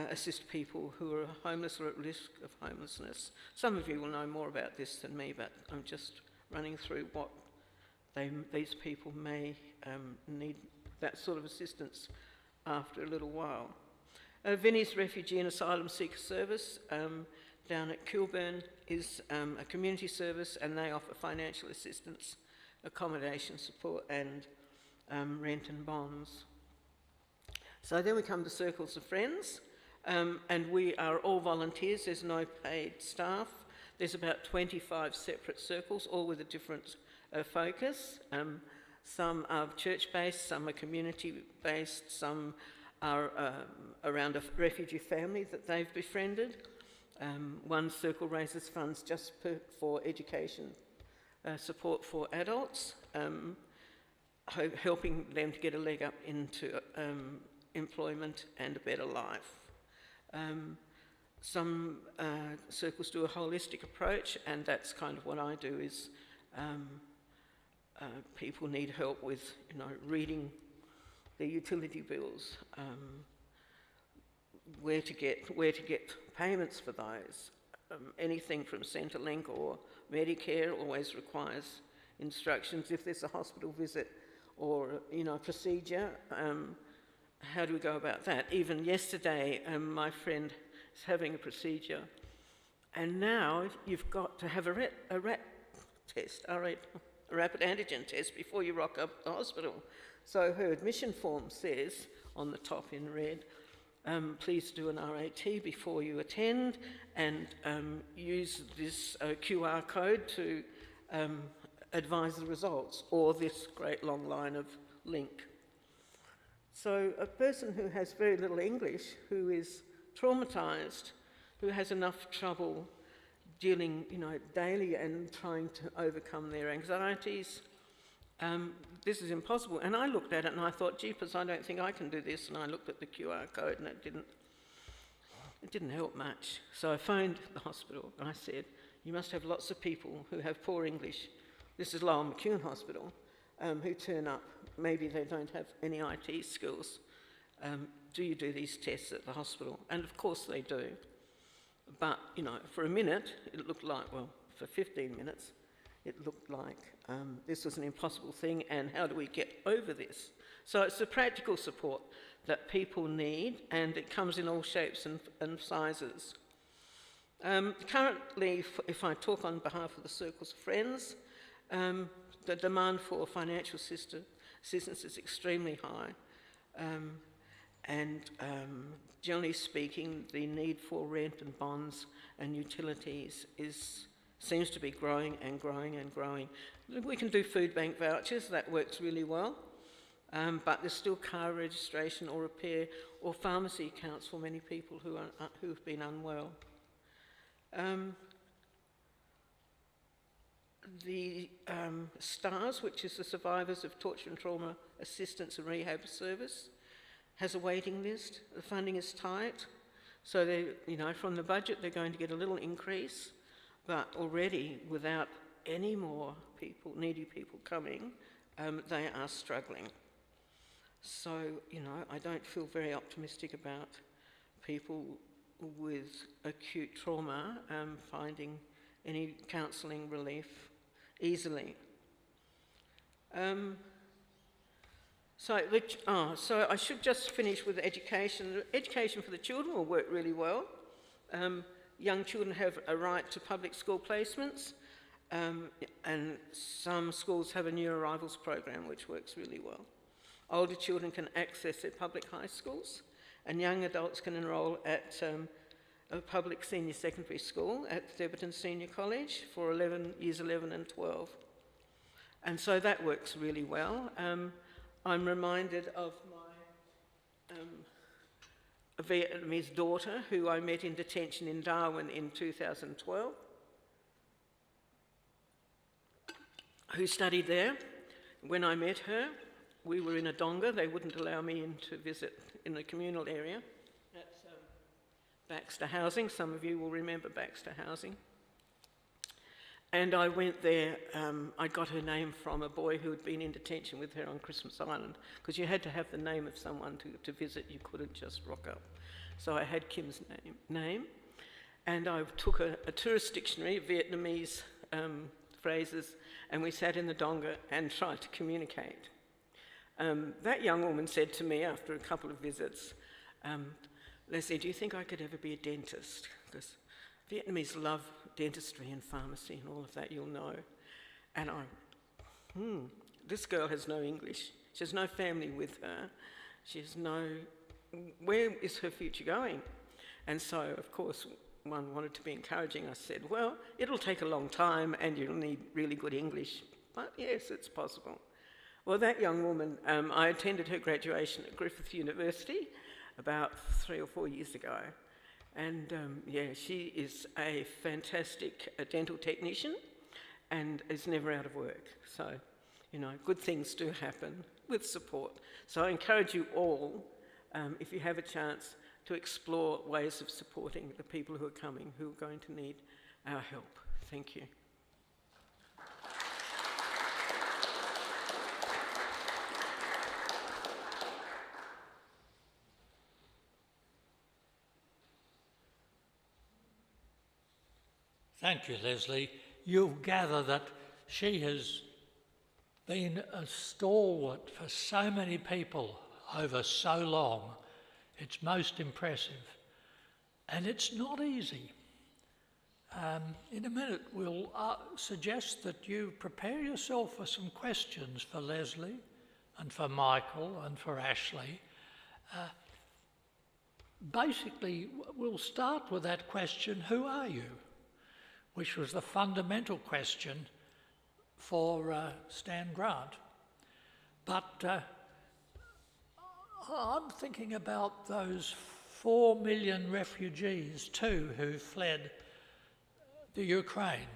assist people who are homeless or at risk of homelessness. Some of you will know more about this than me, but I'm just running through what these people may need, that sort of assistance after a little while. Vinnie's Refugee and Asylum Seeker Service down at Kilburn is a community service, and they offer financial assistance, accommodation support and rent and bonds. So then we come to Circles of Friends, and we are all volunteers. There's no paid staff. There's about 25 separate circles, all with a different focus. Some are church-based, some are community-based, some are around a refugee family that they've befriended. One circle raises funds just for education support for adults, helping them to get a leg up into employment and a better life. Some circles do a holistic approach, and that's kind of what I do. Is people need help with, you know, reading their utility bills, where to get payments for those. Anything from Centrelink or Medicare always requires instructions. If there's a hospital visit or, you know, a procedure, how do we go about that? Even yesterday, my friend is having a procedure, and now you've got to have a RAT test, a rapid antigen test, before you rock up the hospital. So her admission form says on the top in red, please do an RAT before you attend, and use this QR code to advise the results, or this great long line of link. So a person who has very little English, who is traumatised, who has enough trouble dealing, you know, daily and trying to overcome their anxieties, this is impossible. And I looked at it and I thought, jeepers, I don't think I can do this. And I looked at the QR code and it didn't help much. So I phoned the hospital and I said, you must have lots of people who have poor English. This is Lowell McEwen Hospital, who turn up. Maybe they don't have any IT skills. Do you do these tests at the hospital? And of course they do. But, you know, for a minute, it looked like, well, for 15 minutes, it looked like this was an impossible thing, and how do we get over this? So it's the practical support that people need, and it comes in all shapes and sizes. Currently, if I talk on behalf of the Circles of Friends, the demand for financial assistance is extremely high. And generally speaking, the need for rent and bonds and utilities seems to be growing and growing and growing. We can do food bank vouchers, that works really well, but there's still car registration or repair or pharmacy accounts for many people who've been unwell. the STARS, which is the Survivors of Torture and Trauma Assistance and Rehab Service, has a waiting list. The funding is tight, so they, from the budget they're going to get a little increase, but already without any more people, needy people coming, they are struggling. So, I don't feel very optimistic about people with acute trauma finding any counselling relief easily. So I should just finish with education. Education for the children will work really well. Young children have a right to public school placements, and some schools have a new arrivals program which works really well. Older children can access their public high schools, and young adults can enrol at a public senior secondary school at Theberton Senior College for years 11 and 12. And so that works really well. I'm reminded of my Vietnamese daughter, who I met in detention in Darwin in 2012, who studied there. When I met her, we were in a donga. They wouldn't allow me in to visit in the communal area. That's Baxter Housing. Some of you will remember Baxter Housing. And I went there. I got her name from a boy who had been in detention with her on Christmas Island, because you had to have the name of someone to visit. You couldn't just rock up. So I had Kim's name, and I took a tourist dictionary, Vietnamese phrases, and we sat in the donga and tried to communicate. That young woman said to me after a couple of visits, Leslie, do you think I could ever be a dentist? Because Vietnamese love dentistry and pharmacy and all of that, you'll know. And this girl has no English. She has no family with her. She has where is her future going? And so, of course, one wanted to be encouraging. I said, well, it'll take a long time and you'll need really good English, but yes, it's possible. Well, that young woman, I attended her graduation at Griffith University about 3 or 4 years ago. And she is a fantastic dental technician and is never out of work. So, good things do happen with support. So I encourage you all, if you have a chance, to explore ways of supporting the people who are coming, who are going to need our help. Thank you. Thank you, Leslie. You'll gather that she has been a stalwart for so many people over so long. It's most impressive. And it's not easy. In a minute, we'll suggest that you prepare yourself for some questions for Leslie and for Michael and for Ashley. Basically, we'll start with that question, who are you? Which was the fundamental question for Stan Grant. But I'm thinking about those 4 million refugees too who fled the Ukraine,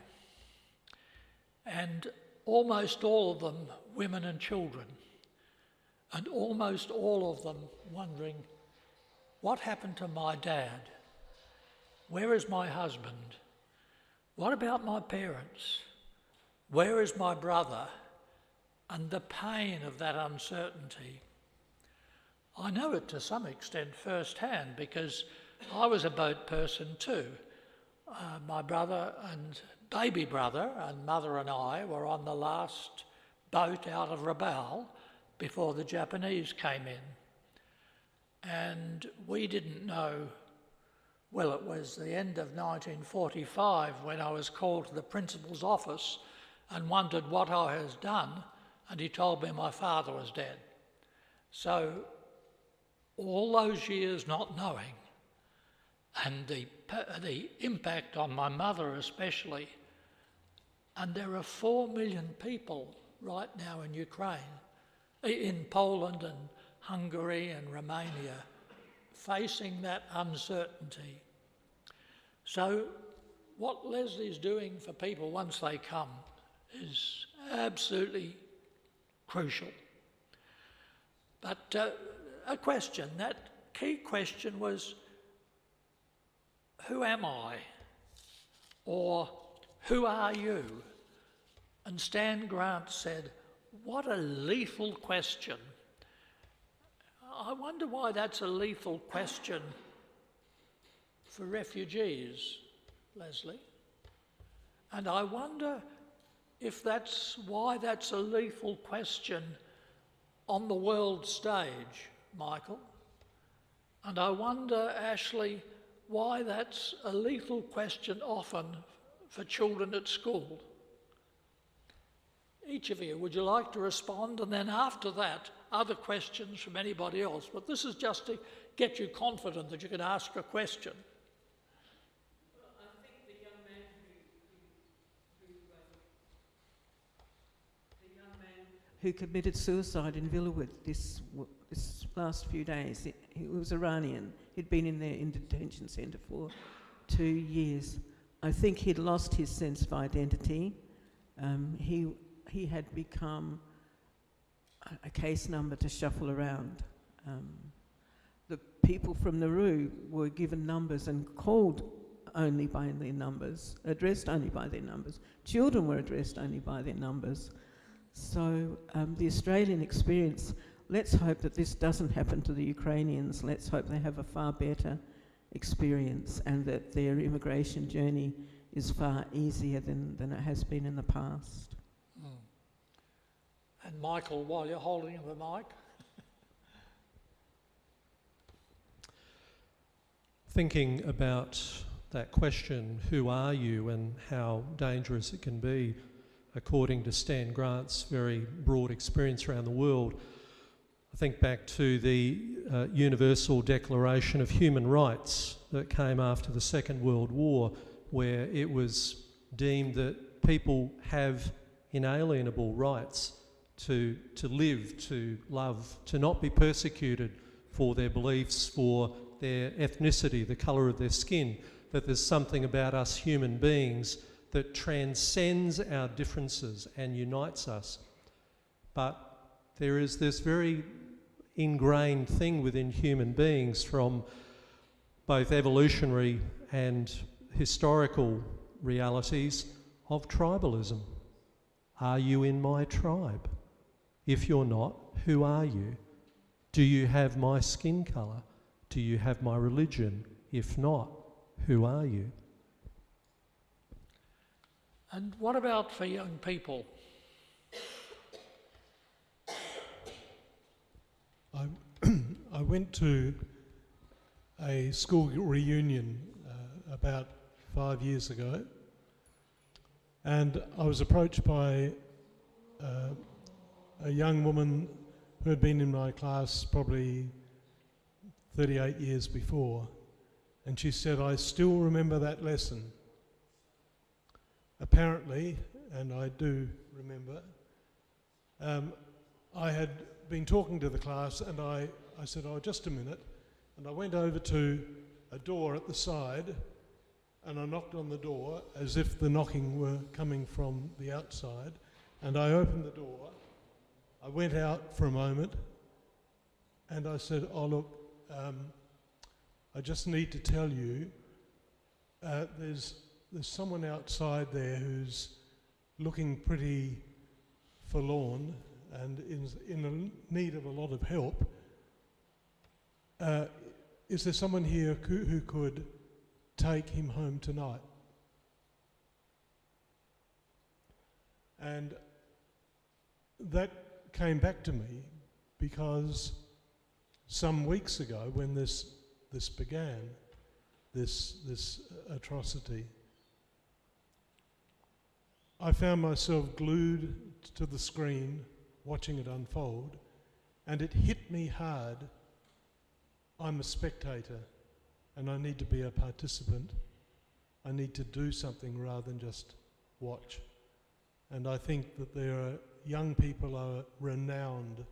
and almost all of them women and children, and almost all of them wondering, what happened to my dad? Where is my husband? What about my parents? Where is my brother? And the pain of that uncertainty. I know it to some extent firsthand because I was a boat person too. My brother and baby brother and mother and I were on the last boat out of Rabaul before the Japanese came in. And we didn't know. Well, it was the end of 1945 when I was called to the principal's office and wondered what I had done, and he told me my father was dead. So all those years not knowing, and the impact on my mother especially, and there are 4 million people right now in Ukraine, in Poland and Hungary and Romania, facing that uncertainty. So what Leslie's doing for people once they come is absolutely crucial. But a question, that key question was, who am I? Or who are you? And Stan Grant said, what a lethal question. I wonder why that's a lethal question for refugees, Leslie. And I wonder if that's why that's a lethal question on the world stage, Michael. And I wonder, Ashley, why that's a lethal question often for children at school. Each of you, would you like to respond? And then after that, other questions from anybody else. But this is just to get you confident that you can ask a question. Well, I think the young man who committed suicide in Villawood this last few days, he was Iranian. He'd been in there in detention centre for 2 years. I think he'd lost his sense of identity. He had become a case number to shuffle around. The people from Nauru were given numbers and called only by their numbers, addressed only by their numbers. Children were addressed only by their numbers. So the Australian experience, let's hope that this doesn't happen to the Ukrainians. Let's hope they have a far better experience and that their immigration journey is far easier than it has been in the past. And Michael, while you're holding the mic. Thinking about that question, who are you, and how dangerous it can be, according to Stan Grant's very broad experience around the world, I think back to the Universal Declaration of Human Rights that came after the Second World War, where it was deemed that people have inalienable rights to live, to love, to not be persecuted for their beliefs, for their ethnicity, the colour of their skin, that there's something about us human beings that transcends our differences and unites us. But there is this very ingrained thing within human beings, from both evolutionary and historical realities, of tribalism. Are you in my tribe? If you're not, who are you? Do you have my skin colour? Do you have my religion? If not, who are you? And what about for young people? I went to a school reunion about 5 years ago, and I was approached by a young woman who had been in my class probably 38 years before, and she said, "I still remember that lesson." Apparently, and I do remember, I had been talking to the class, and I said, "Oh, just a minute," and I went over to a door at the side, and I knocked on the door as if the knocking were coming from the outside, and I opened the door. I went out for a moment, and I said, "Oh, look, I just need to tell you, there's someone outside there who's looking pretty forlorn and in need of a lot of help. Is there someone here who could take him home tonight?" And that came back to me because some weeks ago, when this began, this atrocity, I found myself glued to the screen watching it unfold, and it hit me hard. I'm a spectator, and I need to be a participant. I need to do something rather than just watch. And I think that there are young people are renowned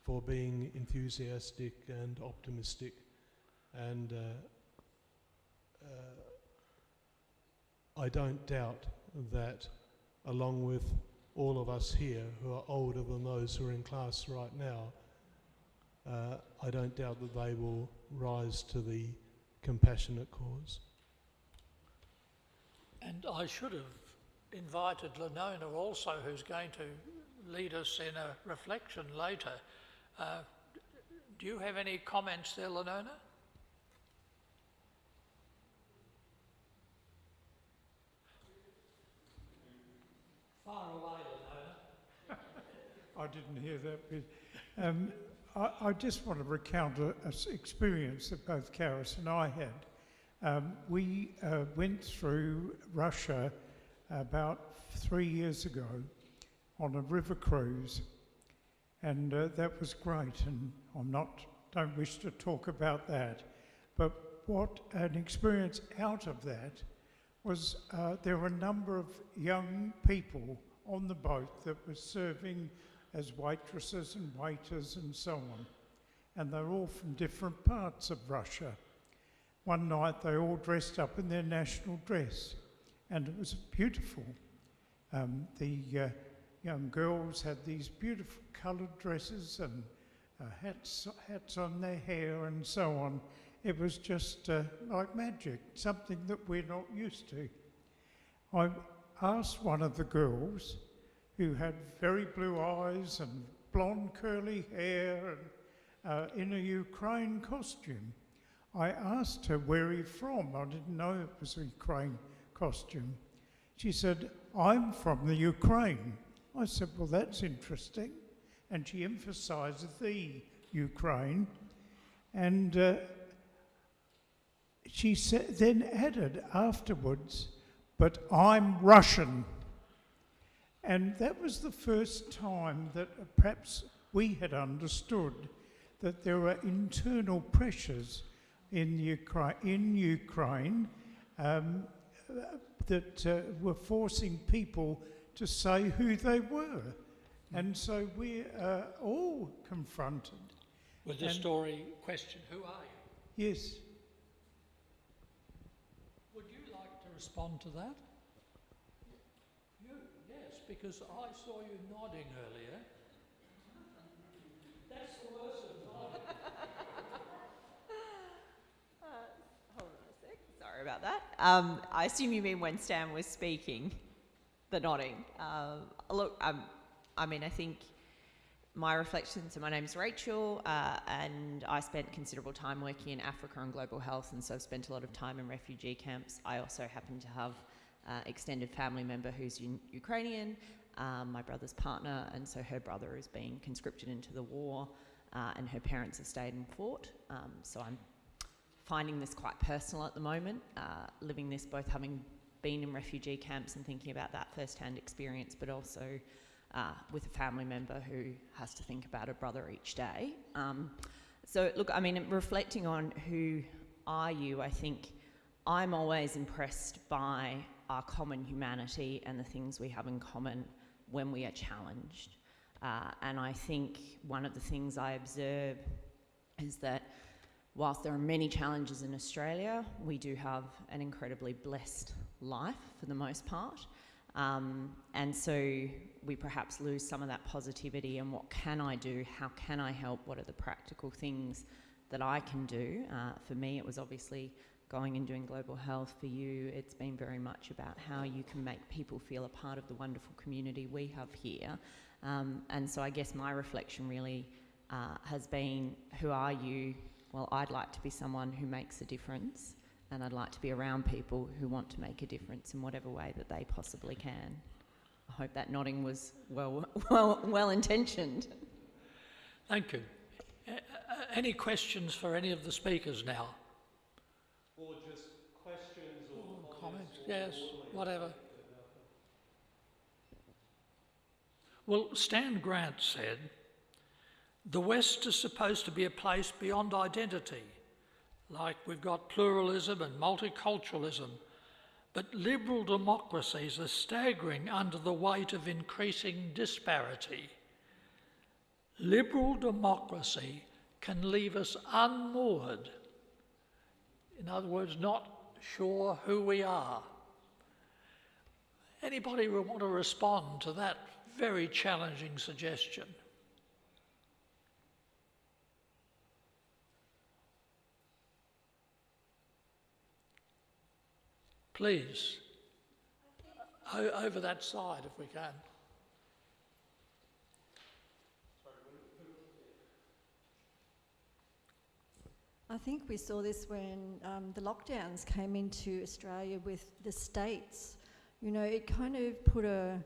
for being enthusiastic and optimistic, and I don't doubt that, along with all of us here who are older than those who are in class right now, I don't doubt that they will rise to the compassionate cause. And I should have invited Lenona also, who's going to lead us in a reflection later. Do you have any comments there, Lenona? Far away, Lenona. I didn't hear that bit. I just want to recount an experience that both Karis and I had. We went through Russia about 3 years ago on a river cruise, and that was great, and don't wish to talk about that. But what an experience out of that was there were a number of young people on the boat that were serving as waitresses and waiters and so on. And they're all from different parts of Russia. One night they all dressed up in their national dress, and it was beautiful. The young girls had these beautiful coloured dresses and hats on their hair and so on. It was just like magic, something that we're not used to. I asked one of the girls, who had very blue eyes and blonde curly hair and in a Ukraine costume. I asked her where he's from. I didn't know it was a Ukraine costume. She said, I'm from the Ukraine. I said, well, that's interesting. And she emphasised the Ukraine. And she then added afterwards, but I'm Russian. And that was the first time that perhaps we had understood that there were internal pressures in Ukraine that were forcing people to say who they were. And so we're all confronted. With the story question, who are you? Yes. Would you like to respond to that? Yes, because I saw you nodding earlier. That's the worst of nodding. Hold on a sec. Sorry about that. I assume you mean when Stan was speaking, the nodding. Look, I mean, I think my reflections, so my name's Rachel, and I spent considerable time working in Africa and global health, and so I've spent a lot of time in refugee camps. I also happen to have extended family member who's Ukrainian, my brother's partner, and so her brother has been conscripted into the war, and her parents have stayed and fought. So I'm finding this quite personal at the moment, living this, both having been in refugee camps and thinking about that first-hand experience, but also with a family member who has to think about a brother each day. So look, I mean, reflecting on who are you, I think I'm always impressed by our common humanity and the things we have in common when we are challenged. And I think one of the things I observe is that whilst there are many challenges in Australia, we do have an incredibly blessed life for the most part. And so we perhaps lose some of that positivity and what can I do? How can I help? What are the practical things that I can do? For me, it was obviously going and doing global health. For you, it's been very much about how you can make people feel a part of the wonderful community we have here. And so I guess my reflection really has been, who are you? Well, I'd like to be someone who makes a difference, and I'd like to be around people who want to make a difference in whatever way that they possibly can. I hope that nodding was well intentioned. Thank you. Any questions for any of the speakers now? Or just questions or comments? Yes, whatever. Well, Stan Grant said, the West is supposed to be a place beyond identity, like we've got pluralism and multiculturalism, but liberal democracies are staggering under the weight of increasing disparity. Liberal democracy can leave us unmoored. In other words, not sure who we are. Anybody will want to respond to that very challenging suggestion. Please, over that side if we can. I think we saw this when the lockdowns came into Australia with the states. You know, it kind of put a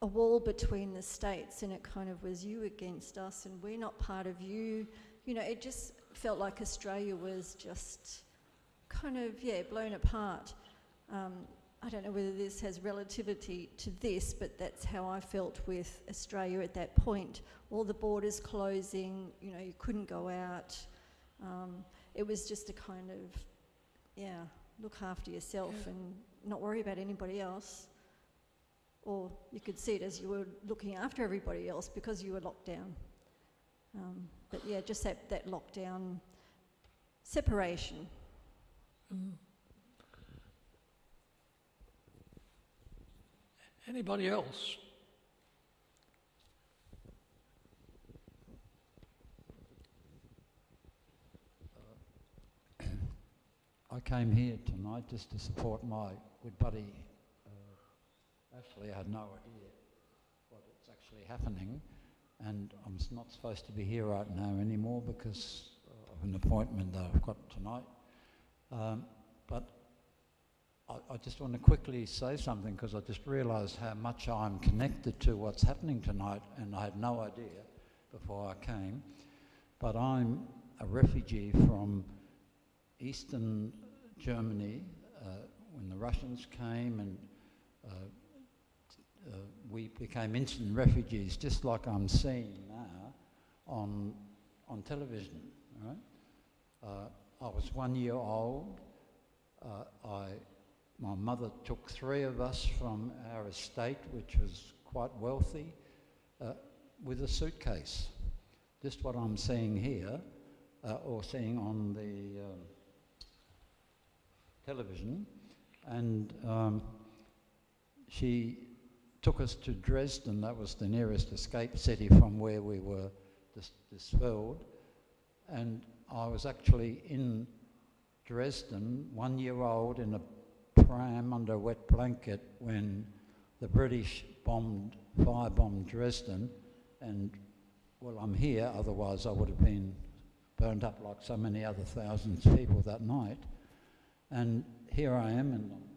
wall between the states, and it kind of was you against us and we're not part of you. You know, it just felt like Australia was just kind of, blown apart. I don't know whether this has relativity to this, but that's how I felt with Australia at that point. All the borders closing, you know, you couldn't go out. It was just a kind of, look after yourself and not worry about anybody else. Or you could see it as you were looking after everybody else because you were locked down. But yeah, just that lockdown separation. Anybody else? I came here tonight just to support my good buddy Ashley. I had no idea what it's actually happening, and I'm not supposed to be here right now anymore because of an appointment that I've got tonight. But I just want to quickly say something because I just realised how much I'm connected to what's happening tonight, and I had no idea before I came. But I'm a refugee from Eastern Germany when the Russians came, and we became instant refugees, just like I'm seeing now on television. Right? I was 1 year old. My mother took 3 of us from our estate, which was quite wealthy, with a suitcase. Just what I'm seeing here, or seeing on the television. And she took us to Dresden. That was the nearest escape city from where we were dispelled. And I was actually in Dresden, 1 year old, in a pram under a wet blanket when the British firebombed Dresden, and well, I'm here, otherwise I would have been burned up like so many other thousands of people that night. And here I am, and I'm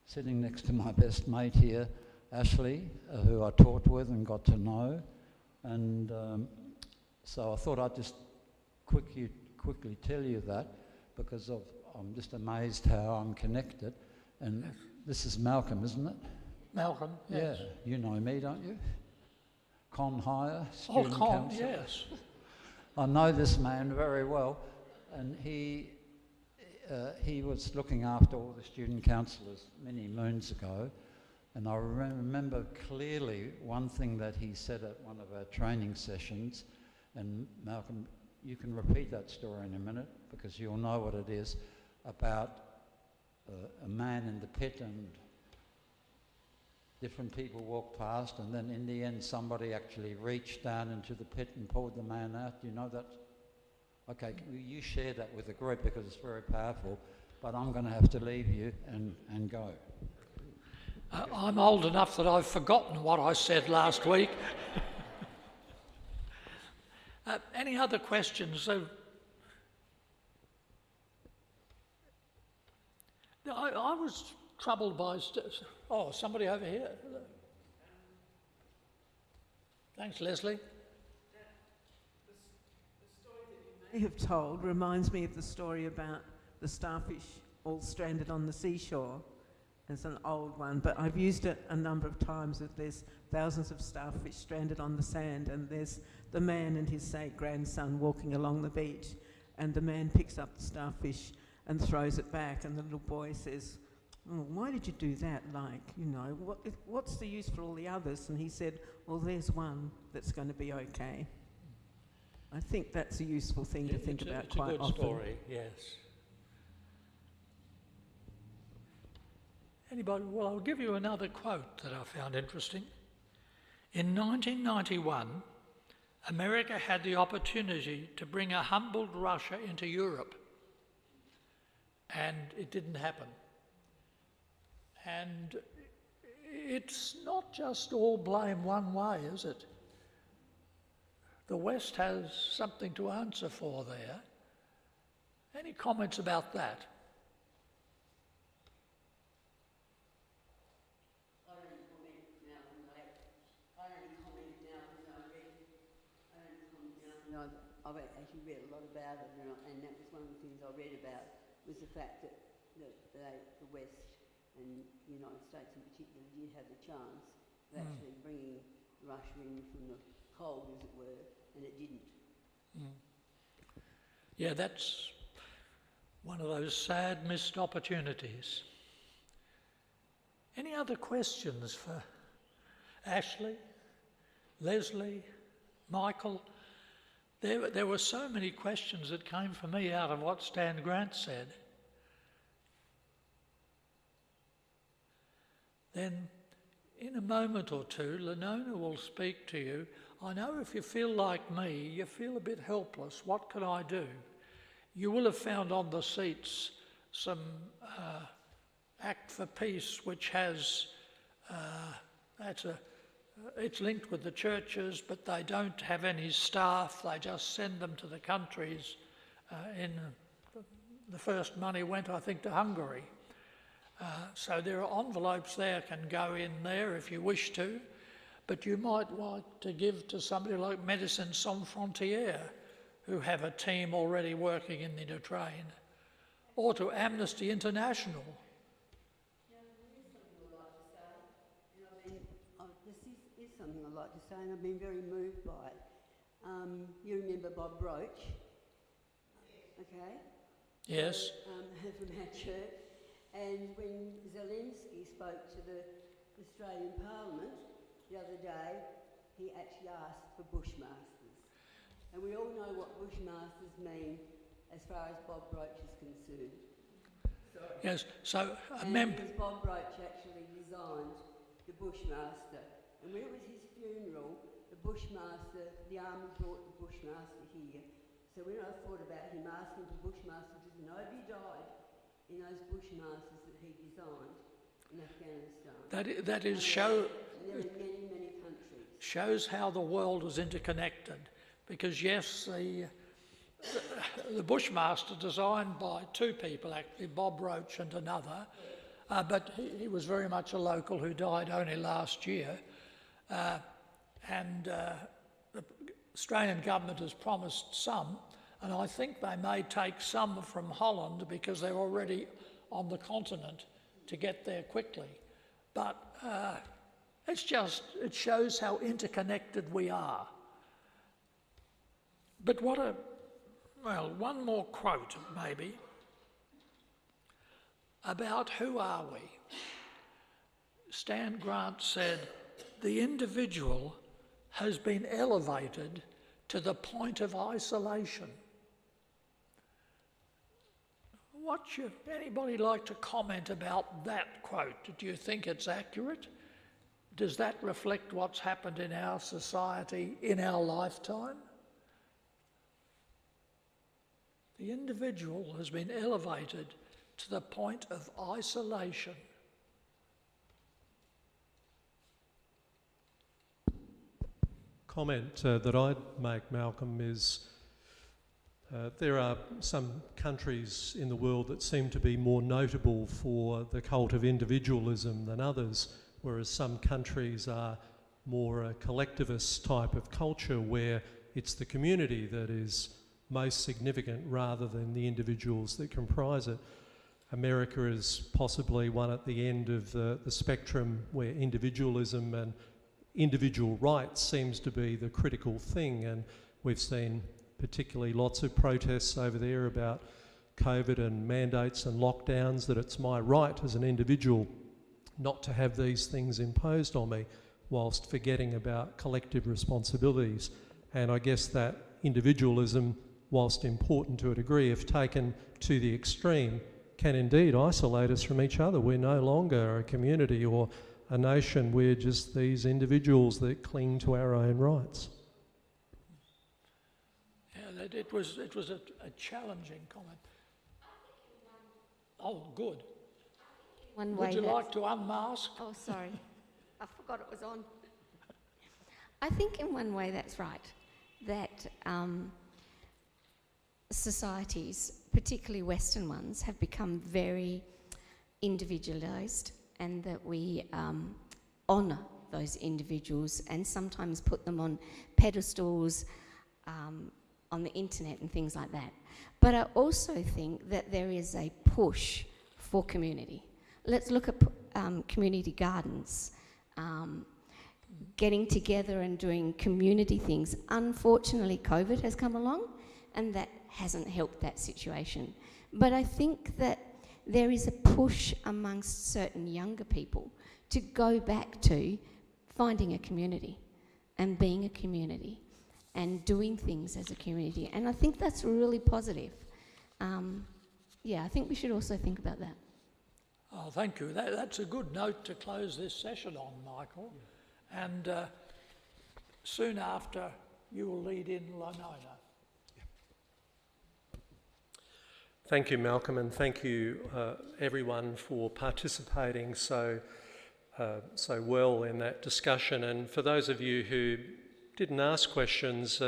sitting next to my best mate here, Ashley, who I taught with and got to know. And so I thought I'd just quickly tell you that, because I'm just amazed how I'm connected. And this is Malcolm, isn't it? Malcolm, yes. Yeah, you know me, don't you? Con Hire, Oh, student Con, councillor. yes. I know this man very well, and he was looking after all the student councillors many moons ago, and I remember clearly one thing that he said at one of our training sessions, and Malcolm, you can repeat that story in a minute because you'll know what it is, about a man in the pit and different people walked past, and then in the end somebody actually reached down into the pit and pulled the man out. Do you know that? Okay, you share that with the group because it's very powerful, but I'm going to have to leave you and go. I'm old enough that I've forgotten what I said last week. Any other questions? I was troubled by... somebody over here. Thanks, Leslie. The story that you may have told reminds me of the story about the starfish all stranded on the seashore. It's an old one, but I've used it a number of times. That there's thousands of starfish stranded on the sand, and there's the man and his, say, grandson walking along the beach, and the man picks up the starfish and throws it back, and the little boy says, "Oh, why did you do that? Like, you know, what's the use for all the others?" And he said, "Well, there's one that's going to be okay." I think that's a useful thing to think about quite often. It's a good story, yes. Anybody? Well, I'll give you another quote that I found interesting. In 1991, America had the opportunity to bring a humbled Russia into Europe, and it didn't happen. And it's not just all blame one way, is it? The West has something to answer for there. Any comments about that? I've actually read a lot about it, and that was one of the things I read about, was the fact that the West and the United States in particular did have the chance of actually bringing Russia in from the cold, as it were, and it didn't. Yeah, that's one of those sad missed opportunities. Any other questions for Ashley, Leslie, Michael? There were so many questions that came for me out of what Stan Grant said. Then, in a moment or two, Lenona will speak to you. I know if you feel like me, you feel a bit helpless. What can I do? You will have found on the seats some Act for Peace, which has, it's linked with the churches, but they don't have any staff. They just send them to the countries. The first money went, I think, to Hungary. So there are envelopes there, can go in there if you wish to, but you might like to give to somebody like Médecins Sans Frontières, who have a team already working in the Ukraine, or to Amnesty International. This is something I'd like to say, and I've been very moved by it. You remember Bob Roach? Okay? Yes. From our church. And when Zelensky spoke to the Australian Parliament the other day, he actually asked for bushmasters. And we all know what bushmasters mean as far as Bob Roach is concerned. Yes, so because Bob Roach actually resigned the bushmaster. And when it was his funeral, the army brought the bushmaster here. So when I thought about him asking for bushmasters, because nobody died in those bushmasters that he designed in Afghanistan. That is and there are many, many countries. Shows how the world is interconnected. Because yes, the bushmaster designed by two people actually, Bob Roach and another, but he was very much a local who died only last year. And the Australian government has promised some, and I think they may take some from Holland because they're already on the continent to get there quickly. But it shows how interconnected we are. But one more quote maybe about who are we. Stan Grant said, "The individual has been elevated to the point of isolation." Anybody like to comment about that quote? Do you think it's accurate? Does that reflect what's happened in our society in our lifetime? The individual has been elevated to the point of isolation. Comment that I'd make, Malcolm, is there are some countries in the world that seem to be more notable for the cult of individualism than others, whereas some countries are more a collectivist type of culture where it's the community that is most significant rather than the individuals that comprise it. America is possibly one at the end of the spectrum where individualism and individual rights seems to be the critical thing, and we've seen particularly lots of protests over there about COVID and mandates and lockdowns, that it's my right as an individual not to have these things imposed on me, whilst forgetting about collective responsibilities. And I guess that individualism, whilst important to a degree, if taken to the extreme, can indeed isolate us from each other. We're no longer a community or a nation. We're just these individuals that cling to our own rights. Yeah, it was a challenging comment. Oh, good. Would you like to unmask? Oh, sorry. I forgot it was on. I think in one way that's right, that societies, particularly Western ones, have become very individualised, and that we honour those individuals and sometimes put them on pedestals on the internet and things like that. But I also think that there is a push for community. Let's look at community gardens, getting together and doing community things. Unfortunately, COVID has come along and that hasn't helped that situation. But I think that there is a push amongst certain younger people to go back to finding a community and being a community and doing things as a community. And I think that's really positive. Yeah, I think we should also think about that. Oh, thank you. That's a good note to close this session on, Michael. Yeah. And soon after, you will lead in Lanona. Thank you, Malcolm, and thank you, everyone, for participating so well in that discussion. And for those of you who didn't ask questions,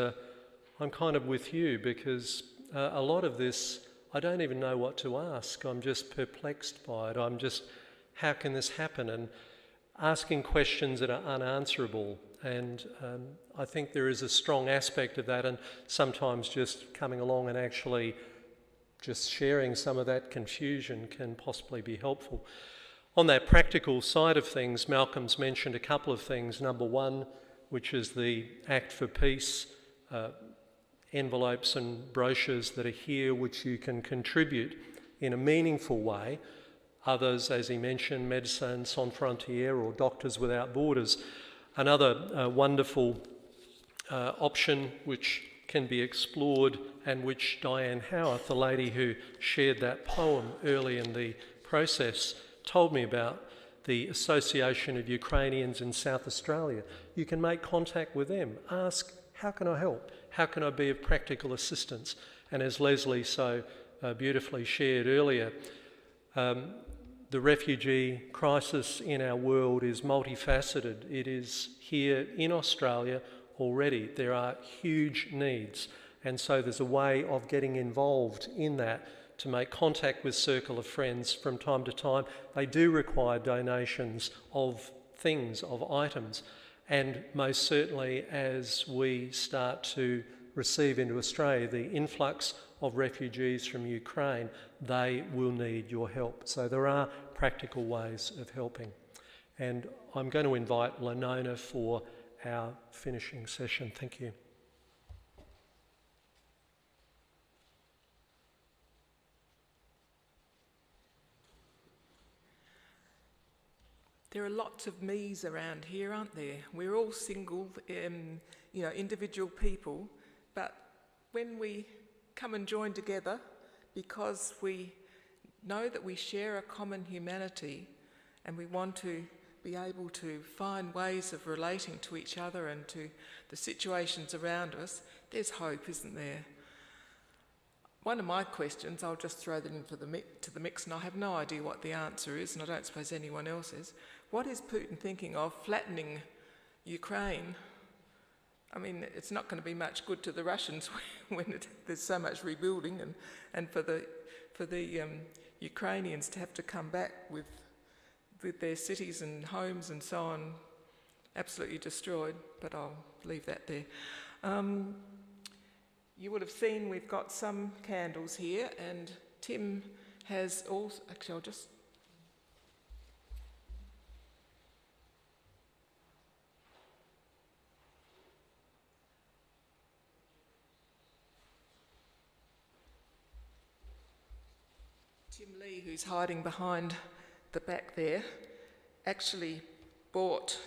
I'm kind of with you, because a lot of this, I don't even know what to ask. I'm just perplexed by it. I'm just, how can this happen? And asking questions that are unanswerable. And I think there is a strong aspect of that, and sometimes just coming along and actually just sharing some of that confusion can possibly be helpful. On that practical side of things, Malcolm's mentioned a couple of things. Number one, which is the Act for Peace, envelopes and brochures that are here which you can contribute in a meaningful way. Others, as he mentioned, Médecins Sans Frontières or Doctors Without Borders. Another wonderful option which can be explored, and which Diane Howarth, the lady who shared that poem early in the process, told me about, the Association of Ukrainians in South Australia. You can make contact with them. Ask, how can I help? How can I be of practical assistance? And as Leslie so beautifully shared earlier, the refugee crisis in our world is multifaceted. It is here in Australia already. There are huge needs. And so there's a way of getting involved in that, to make contact with Circle of Friends from time to time. They do require donations of things, of items. And most certainly as we start to receive into Australia the influx of refugees from Ukraine, they will need your help. So there are practical ways of helping. And I'm going to invite Lanona for our finishing session. Thank you. There are lots of me's around here, aren't there? We're all single, individual people, but when we come and join together, because we know that we share a common humanity and we want to be able to find ways of relating to each other and to the situations around us, there's hope, isn't there? One of my questions, I'll just throw that into the mix, and I have no idea what the answer is, and I don't suppose anyone else is. What is Putin thinking of flattening Ukraine? I mean, it's not going to be much good to the Russians when there's so much rebuilding, and for the Ukrainians to have to come back with their cities and homes and so on absolutely destroyed, but I'll leave that there. You would have seen we've got some candles here, and Tim has also, actually I'll just, Tim Lee, who's hiding behind the back there, actually bought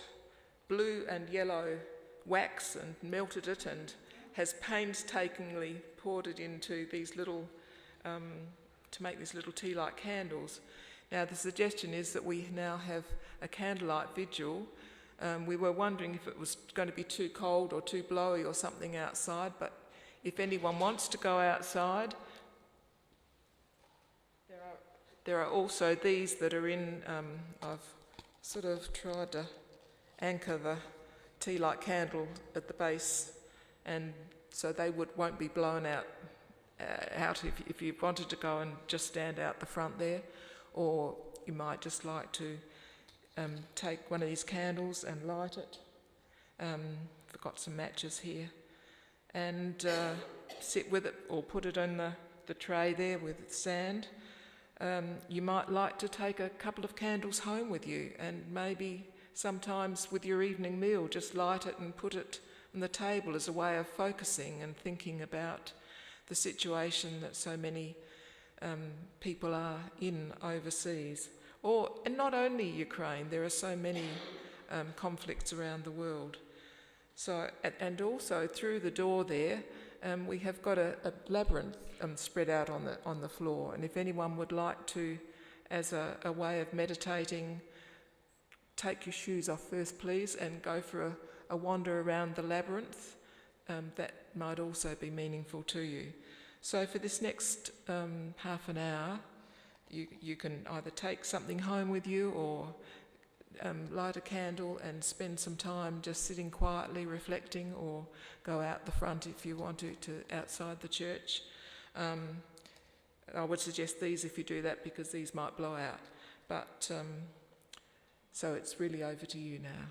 blue and yellow wax and melted it and has painstakingly poured it into these little, to make these little tea-like candles. Now the suggestion is that we now have a candlelight vigil. We were wondering if it was going to be too cold or too blowy or something outside, but if anyone wants to go outside, there are also these that are in, I've sort of tried to anchor the tea light candle at the base, and so they won't be blown out if you wanted to go and just stand out the front there, or you might just like to take one of these candles and light it. I've got some matches here, and sit with it or put it on the tray there with sand. You might like to take a couple of candles home with you, and maybe sometimes with your evening meal just light it and put it on the table as a way of focusing and thinking about the situation that so many people are in overseas. And not only Ukraine, there are so many conflicts around the world. So, and also through the door there, we have got a labyrinth spread out on the floor, and if anyone would like to, as a way of meditating, take your shoes off first, please, and go for a wander around the labyrinth, that might also be meaningful to you. So for this next half an hour, you can either take something home with you or light a candle and spend some time just sitting quietly reflecting, or go out the front if you want to outside the church. I would suggest these if you do that, because these might blow out. But so it's really over to you now.